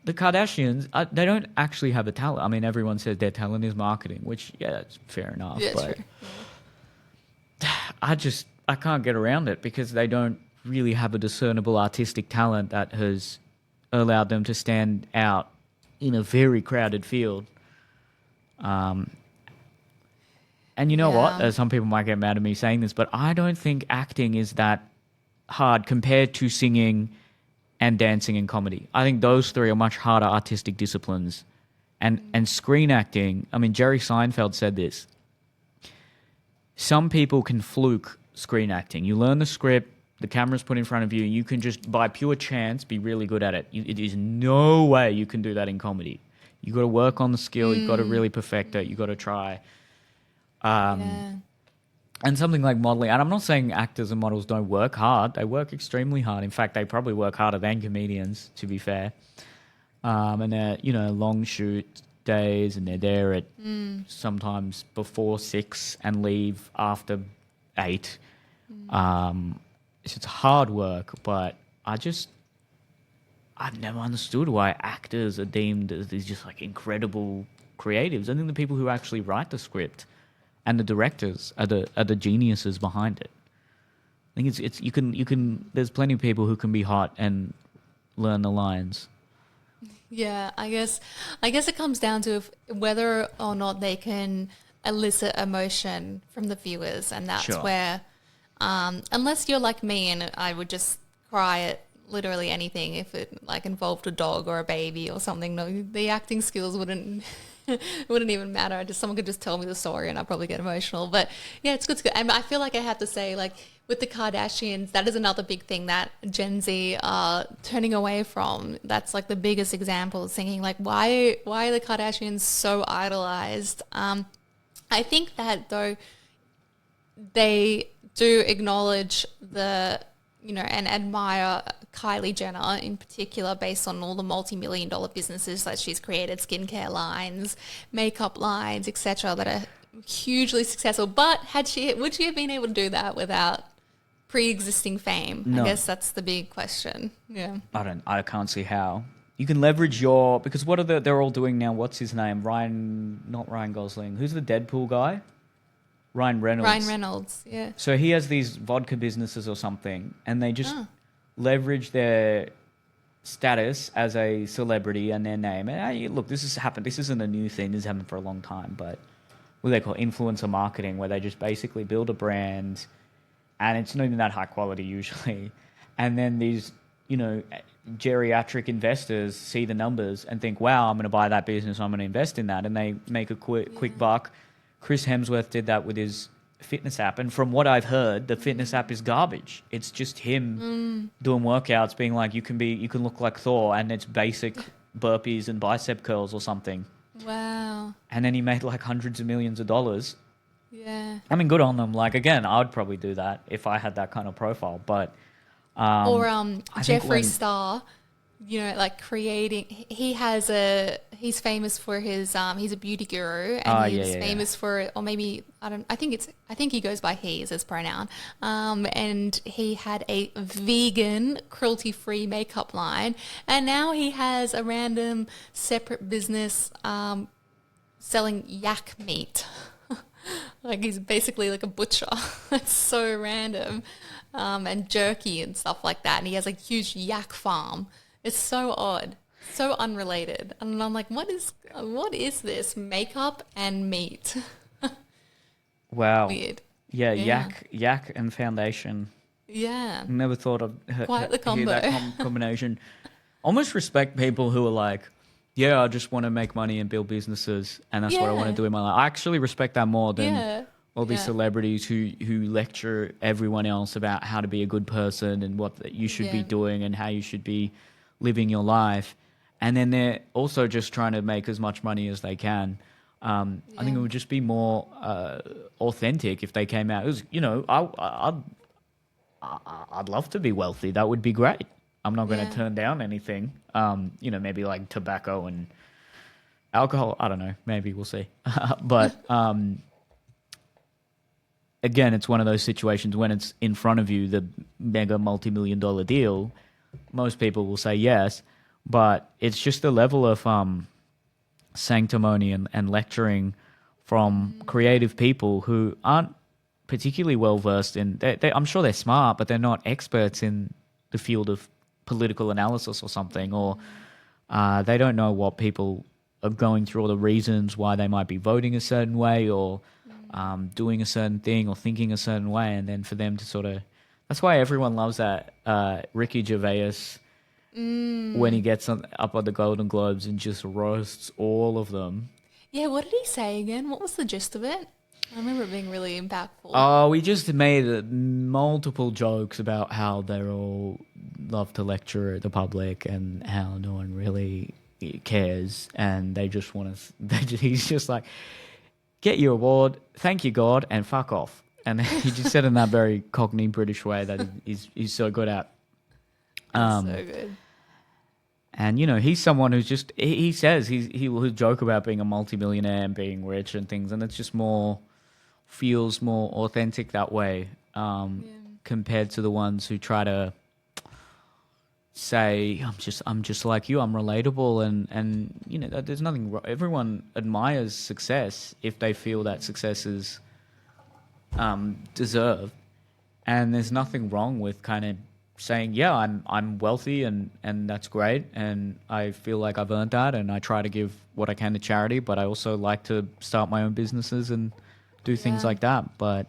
S1: The Kardashians, they don't actually have a talent. I mean, everyone says their talent is marketing, which, yeah, that's fair enough.
S2: Yeah,
S1: but
S2: true.
S1: I can't get around it because they don't really have a discernible artistic talent that has allowed them to stand out in a very crowded field. And you know what?
S2: Yeah.
S1: Some people might get mad at me saying this, but I don't think acting is that hard compared to singing and dancing and comedy. I think those three are much harder artistic disciplines. And screen acting, I mean, Jerry Seinfeld said this. Some people can fluke screen acting. You learn the script, the camera's put in front of you, you can just, by pure chance, be really good at it. It is no way you can do that in comedy. You got to work on the skill, you got to really perfect it, you got to try.
S2: Yeah.
S1: And something like modeling, and I'm not saying actors and models don't work hard. They work extremely hard. In fact, they probably work harder than comedians, to be fair. And they're, you know, long shoot days, and they're there at sometimes before 6 and leave after 8. It's hard work, but I've never understood why actors are deemed as these just like incredible creatives. I think the people who actually write the script and the directors are the geniuses behind it. I think it's you can there's plenty of people who can be hot and learn the lines.
S2: Yeah, I guess it comes down to whether or not they can elicit emotion from the viewers, and that's
S1: Sure.
S2: where, unless you're like me and I would just cry at literally anything if it like involved a dog or a baby or something. No, the acting skills wouldn't wouldn't even matter. Someone could just tell me the story and I'd probably get emotional. But yeah, it's good. And I feel like I have to say, like, with the Kardashians, that is another big thing that Gen Z are turning away from. That's like the biggest example, thinking like, why are the Kardashians so idolized? I think that though they do acknowledge and admire Kylie Jenner in particular based on all the multi-million-dollar businesses that she's created, skincare lines, makeup lines, etc., that are hugely successful. But would she have been able to do that without pre-existing fame?
S1: No.
S2: I guess that's the big question. Yeah.
S1: I can't see how. You can leverage because what they're all doing now? What's his name? Not Ryan Gosling. Who's the Deadpool guy? Ryan Reynolds.
S2: Ryan Reynolds, yeah.
S1: So he has these vodka businesses or something, and they just leverage their status as a celebrity and their name. And hey, look, this has happened. This isn't a new thing. This has happened for a long time. But what they call influencer marketing, where they just basically build a brand, and it's not even that high quality usually. And then these, geriatric investors see the numbers and think, wow, I'm going to buy that business. I'm going to invest in that. And they make a quick buck. Chris Hemsworth did that with his fitness app. And from what I've heard, the fitness app is garbage. It's just him doing workouts, being like, you can look like Thor, and it's basic burpees and bicep curls or something.
S2: Wow.
S1: And then he made like hundreds of millions of dollars.
S2: Yeah.
S1: I mean, good on them. Like, again, I would probably do that if I had that kind of profile. But
S2: Or
S1: I think
S2: Jeffree Star, like creating. He's famous for his. He's a beauty guru, and he's famous for, or maybe I think he goes by he as his pronoun. And he had a vegan, cruelty-free makeup line, and now he has a random separate business selling yak meat. Like, he's basically like a butcher. It's so random. And jerky and stuff like that. And he has a huge yak farm. It's so odd, so unrelated. And I'm like, what is this? Makeup and meat.
S1: wow.
S2: Weird.
S1: Yeah, yak and foundation.
S2: Yeah.
S1: Never thought of
S2: Quite the combo.
S1: hear that combination. Almost respect people who are like, yeah, I just want to make money and build businesses, and that's what I want to do in my life. I actually respect that more than all these celebrities who lecture everyone else about how to be a good person and what you should be doing and how you should be living your life. And then they're also just trying to make as much money as they can. I think it would just be more authentic if they came out. It was, I'd love to be wealthy. That would be great. I'm not going to
S2: Yeah.
S1: turn down anything. Maybe like tobacco and alcohol. I don't know. Maybe we'll see. But again, it's one of those situations when it's in front of you, the mega multi-million dollar deal, most people will say yes. But it's just the level of sanctimony and lecturing from creative people who aren't particularly well versed in. I'm sure they're smart, but they're not experts in the field of political analysis or something, or they don't know what people are going through or the reasons why they might be voting a certain way or doing a certain thing or thinking a certain way, and then for them to sort of. That's why everyone loves that Ricky Gervais when he gets up on the Golden Globes and just roasts all of them.
S2: Yeah, what did he say again? What was the gist of it? I remember it being really impactful.
S1: Oh, we just made multiple jokes about how they're all love to lecture the public and how no one really cares, and they just want to. He's just like, get your award, thank you God, and fuck off. And he just said in that very Cockney British way that he's so good at.
S2: That's so good.
S1: And he's someone who's just he says he'll joke about being a multimillionaire and being rich and things, and it's just feels more authentic that way compared to the ones who try to say I'm just like you, I'm relatable, and there's nothing wrong. Everyone admires success if they feel that success is deserved, and there's nothing wrong with kind of saying, yeah, I'm wealthy and that's great, and I feel like I've earned that, and I try to give what I can to charity, but I also like to start my own businesses and do things like that. But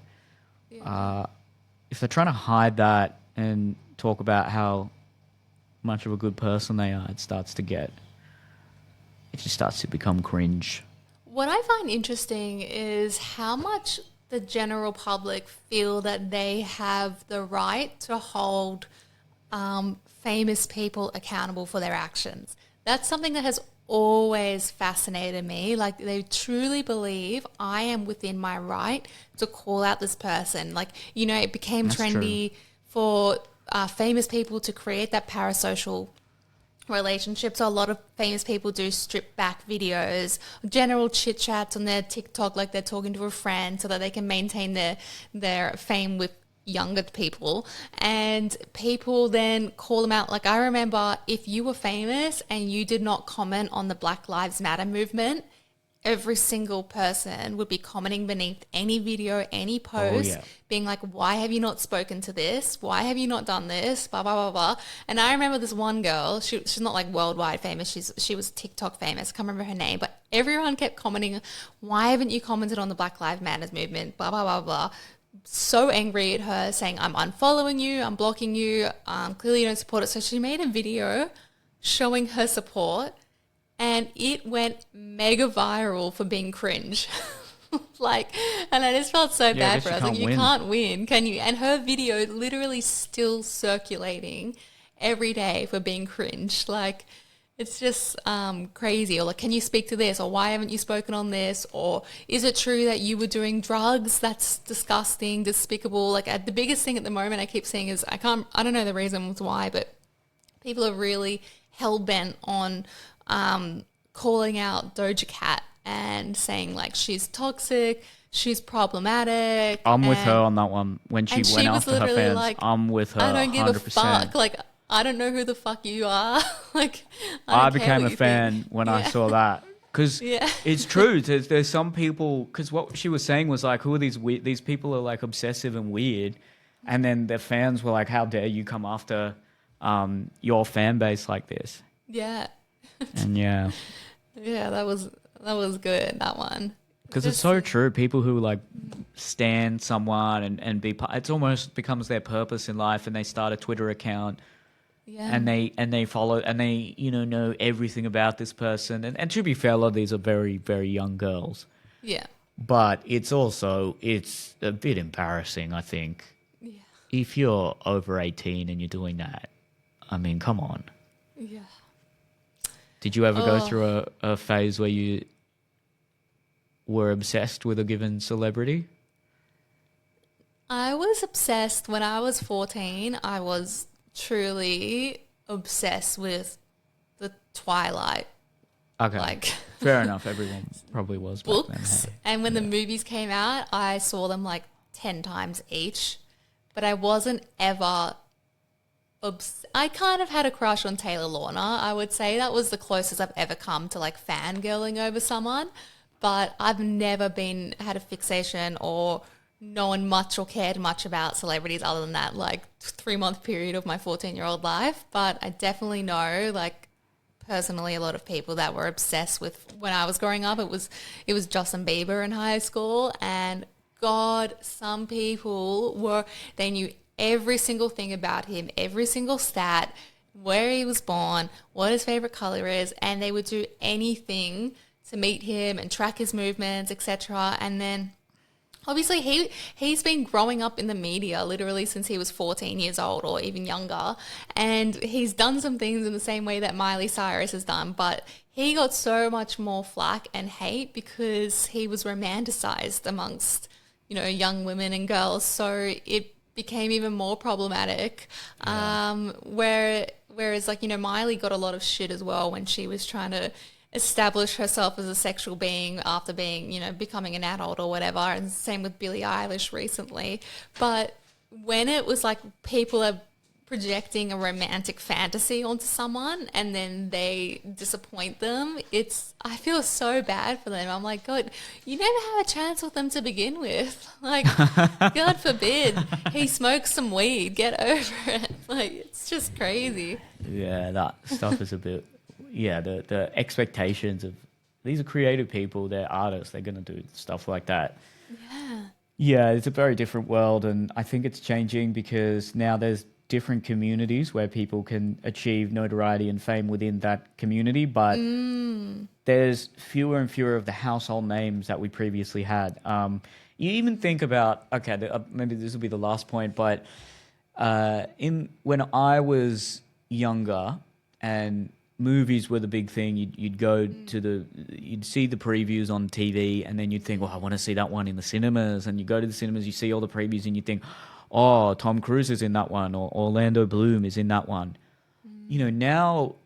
S1: if they're trying to hide that and talk about how much of a good person they are, it just starts to become cringe.
S2: What I find interesting is how much the general public feel that they have the right to hold famous people accountable for their actions. That's something that has always fascinated me. Like, they truly believe I am within my right to call out this person. Like, it became
S1: That's
S2: trendy for famous people to create that parasocial relationship. So a lot of famous people do strip back videos, general chit chats on their TikTok, like they're talking to a friend, so that they can maintain their fame with younger people. And people then call them out. Like, I remember, if you were famous and you did not comment on the Black Lives Matter movement, every single person would be commenting beneath any video, any post, being like, why have you not spoken to this? Why have you not done this? Blah, blah, blah, blah. And I remember this one girl, she's not like worldwide famous. She was TikTok famous. I can't remember her name, but everyone kept commenting, why haven't you commented on the Black Lives Matter movement? Blah, blah, blah, blah. So angry at her, saying, I'm unfollowing you, I'm blocking you, clearly you don't support it. So she made a video showing her support, and it went mega viral for being cringe. And I just felt so bad for her. I was like, you can't win, can you? And her video literally still circulating every day for being cringe. Like, it's just crazy. Or like, can you speak to this? Or why haven't you spoken on this? Or is it true that you were doing drugs? That's disgusting, despicable. Like, the biggest thing at the moment I keep seeing is, I don't know the reasons why, but people are really hell-bent on calling out Doja Cat and saying, like, she's toxic, she's problematic.
S1: I'm with her on that one. When she went after her fans, like, I'm with her 100%.
S2: I don't give a fuck. Like, I don't know who the fuck you are. Like,
S1: I became a fan when I saw that. Because it's true. There's some people, because what she was saying was like, who are these people are like obsessive and weird. And then their fans were like, how dare you come after your fan base like this?
S2: Yeah.
S1: And yeah,
S2: that was good, that one.
S1: Because it's so true. People who like stan someone and be part, it almost becomes their purpose in life, and they start a Twitter account.
S2: Yeah.
S1: And they follow, and they know everything about this person. And to be fair, a lot of these are very, very young girls.
S2: Yeah.
S1: But it's a bit embarrassing, I think.
S2: Yeah.
S1: If you're over 18 and you're doing that, I mean, come on.
S2: Yeah.
S1: Did you ever go through a phase where you were obsessed with a given celebrity?
S2: I was obsessed when I was 14. I was truly obsessed with the Twilight
S1: Okay.
S2: like
S1: Fair enough. Everyone probably was back then.
S2: books.
S1: Hey.
S2: And when the movies came out, I saw them like 10 times each. But I wasn't ever I kind of had a crush on Taylor Lautner. I would say that was the closest I've ever come to like fangirling over someone. But I've never been had a fixation or known much or cared much about celebrities other than that like 3-month period of my 14-year-old life. But I definitely know like personally a lot of people that were obsessed with when I was growing up. It was Justin Bieber in high school, and God, some people they knew every single thing about him, every single stat, where he was born, what his favorite color is, and they would do anything to meet him and track his movements, etc. And then obviously he's been growing up in the media literally since he was 14 years old or even younger, and he's done some things in the same way that Miley Cyrus has done, but he got so much more flack and hate because he was romanticized amongst, young women and girls. So it became even more problematic. Yeah. Whereas like, Miley got a lot of shit as well when she was trying to establish herself as a sexual being after being, becoming an adult or whatever. And same with Billie Eilish recently. But when it was like people are projecting a romantic fantasy onto someone and then they disappoint them, I feel so bad for them. I'm like, God, you never have a chance with them to begin with. Like, God forbid he smokes some weed. Get over it. Like, it's just crazy.
S1: Yeah, that stuff is a bit... Yeah, the expectations of... These are creative people. They're artists. They're going to do stuff like that.
S2: Yeah.
S1: Yeah, it's a very different world, and I think it's changing because now there's different communities where people can achieve notoriety and fame within that community, but there's fewer and fewer of the household names that we previously had. You even think about, maybe this will be the last point, but when I was younger and movies were the big thing, you'd go to you'd see the previews on TV, and then you'd think, well, I want to see that one in the cinemas, and you go to the cinemas, you see all the previews, and you think, oh, Tom Cruise is in that one, or Orlando Bloom is in that one. Now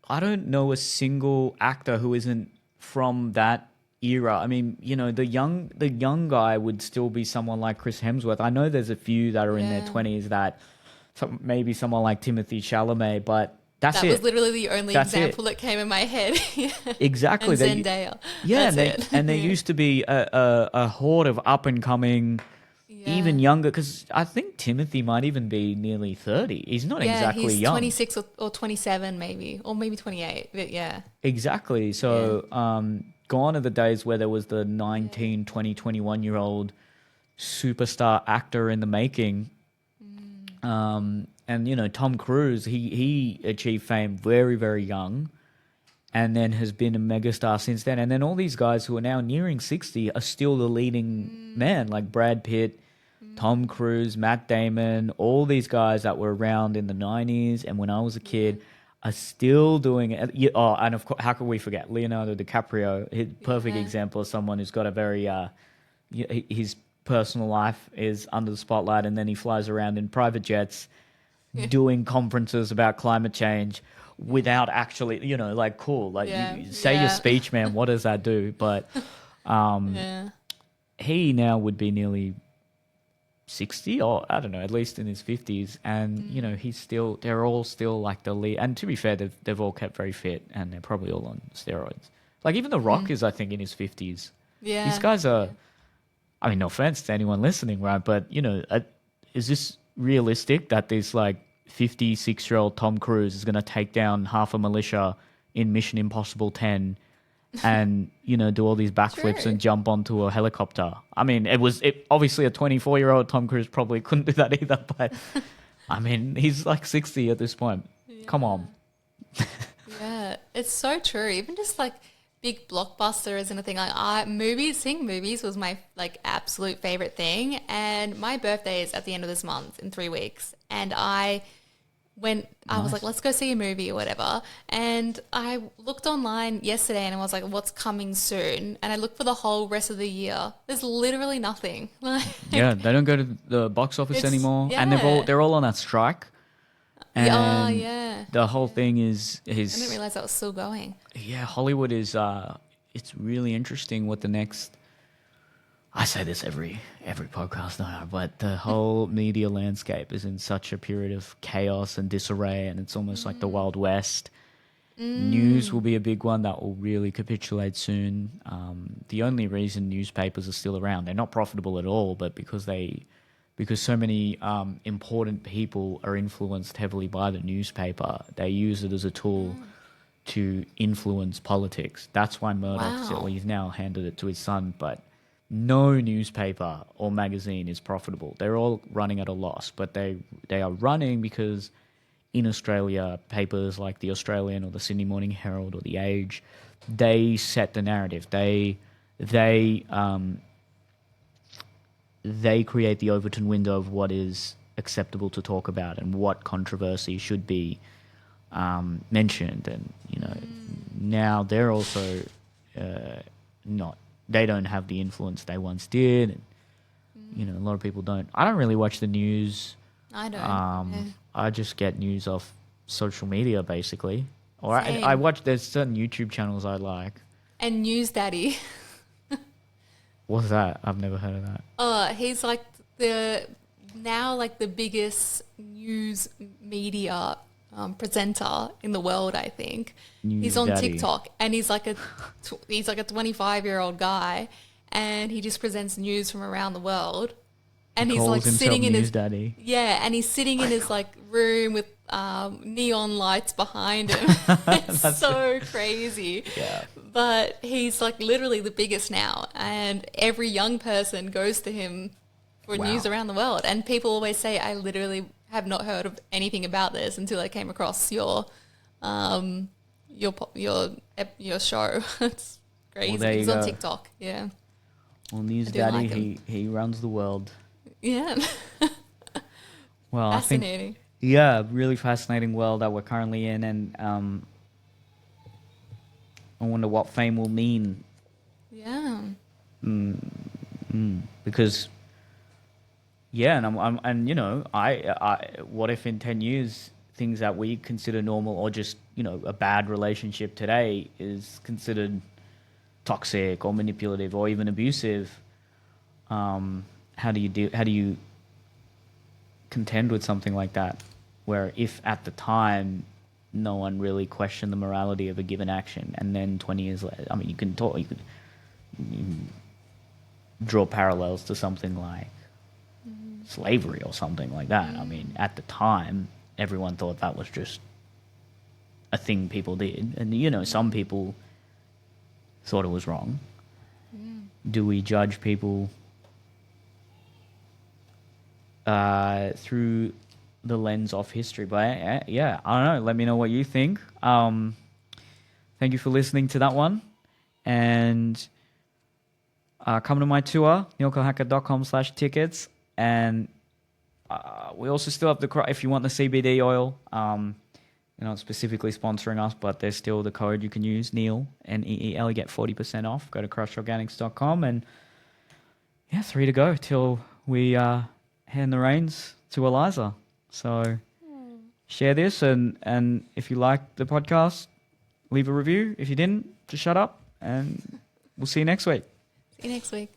S1: I don't know a single actor who isn't from that era. I mean, the young guy would still be someone like Chris Hemsworth. I know there's a few that are in their 20s that maybe someone like Timothy Chalamet, but that
S2: was literally the only example that came in my head.
S1: Exactly.
S2: And Zendaya.
S1: Yeah, there used to be a horde of up and coming, even younger, because I think Timothy might even be nearly 30. He's not exactly
S2: he's
S1: young.
S2: 26 or 27 maybe, or maybe 28. But yeah.
S1: Exactly. So gone are the days where there was the 19, 20, 21-year-old superstar actor in the making. And, Tom Cruise, he achieved fame very, very young and then has been a megastar since then. And then all these guys who are now nearing 60 are still the leading man, like Brad Pitt, Tom Cruise, Matt Damon, all these guys that were around in the 90s and when I was a kid are still doing it. Oh, and of course, how could we forget Leonardo DiCaprio? Perfect example of someone who's got a very, his personal life is under the spotlight, and then he flies around in private jets doing conferences about climate change without actually, cool. Like, you say your speech, man. What does that do? But he now would be nearly 60, or I don't know, at least in his 50s. And, they're all still like the lead. And to be fair, they've all kept very fit, and they're probably all on steroids. Like, even The Rock is, I think, in his 50s.
S2: Yeah.
S1: These guys are... I mean, no offense to anyone listening, right? But, is this realistic that this, 56-year-old Tom Cruise is going to take down half a militia in Mission Impossible 10 and, do all these backflips and jump onto a helicopter? I mean, obviously a 24-year-old Tom Cruise probably couldn't do that either, but, I mean, he's 60 at this point. Yeah. Come on.
S2: Yeah, it's so true. Even just, big blockbusters and a thing seeing movies was my absolute favorite thing. And my birthday is at the end of this month in 3 weeks, and I when I was
S1: Nice.
S2: like, let's go see a movie or whatever. And I looked online yesterday and I was like, what's coming soon? And I looked for the whole rest of the year. There's literally nothing. Like,
S1: Yeah, they don't go to the box office
S2: It's-
S1: anymore, and
S2: yeah.
S1: they're all on that strike. And
S2: yeah, yeah.
S1: the whole thing is
S2: I didn't realize that was still going.
S1: yeah, Hollywood is it's really interesting what the next. I say this every podcast, I know, but the whole media landscape is in such a period of chaos and disarray, and it's almost like the Wild West. News will be a big one that will really capitulate soon. The only reason newspapers are still around, they're not profitable at all, but because so many important people are influenced heavily by the newspaper, they use it as a tool to influence politics. That's why Murdoch,
S2: Wow.
S1: well, he's now handed it to his son, but no newspaper or magazine is profitable. They're all running at a loss, but they are running because in Australia, papers like the Australian or the Sydney Morning Herald or the Age, they set the narrative. They create the Overton window of what is acceptable to talk about and what controversy should be mentioned. And now they're also not. They don't have the influence they once did. And, a lot of people don't. I don't really watch the news.
S2: I don't. Yeah.
S1: I just get news off social media, basically. Or
S2: Same.
S1: I watch. There's certain YouTube channels I like.
S2: And News Daddy.
S1: What's that? I've never heard of that.
S2: He's like the biggest news media presenter in the world, I think.
S1: News
S2: He's on
S1: Daddy.
S2: TikTok, and he's like a 25-year-old guy, and he just presents news from around the world. And he's
S1: Calls
S2: like
S1: himself
S2: sitting in
S1: News
S2: his
S1: Daddy.
S2: yeah, and he's sitting in his like room with neon lights behind him. It's so crazy.
S1: Yeah.
S2: But he's like literally the biggest now, and every young person goes to him for
S1: Wow.
S2: news around the world. And people always say, I literally have not heard of anything about this until I came across your show. It's crazy.
S1: Well, there you
S2: He's on
S1: go.
S2: TikTok. Yeah.
S1: Well, News
S2: I do
S1: Daddy,
S2: like him.
S1: he runs the world.
S2: Yeah.
S1: Well, I think
S2: Fascinating.
S1: yeah, really fascinating world that we're currently in, and I wonder what fame will mean
S2: Yeah.
S1: because yeah, and I what if in 10 years things that we consider normal or just a bad relationship today is considered toxic or manipulative or even abusive? How do you contend with something like that, where if at the time no one really questioned the morality of a given action, and then 20 years later, I mean, you could draw parallels to something like slavery or something like that. I mean, at the time, everyone thought that was just a thing people did, and some people thought it was wrong. Do we judge people through the lens of history? But yeah, I don't know. Let me know what you think. Thank you for listening to that one. And come to my tour, neilkohacker.com/tickets. And we also still have if you want the CBD oil, they're not specifically sponsoring us, but there's still the code you can use, Neil, N-E-E-L, you get 40% off. Go to crushorganics.com, and yeah, 3 to go till we hand the reins to Eliza. So share this, and if you like the podcast, leave a review. If you didn't, just shut up, and we'll see you next week.
S2: See you next week.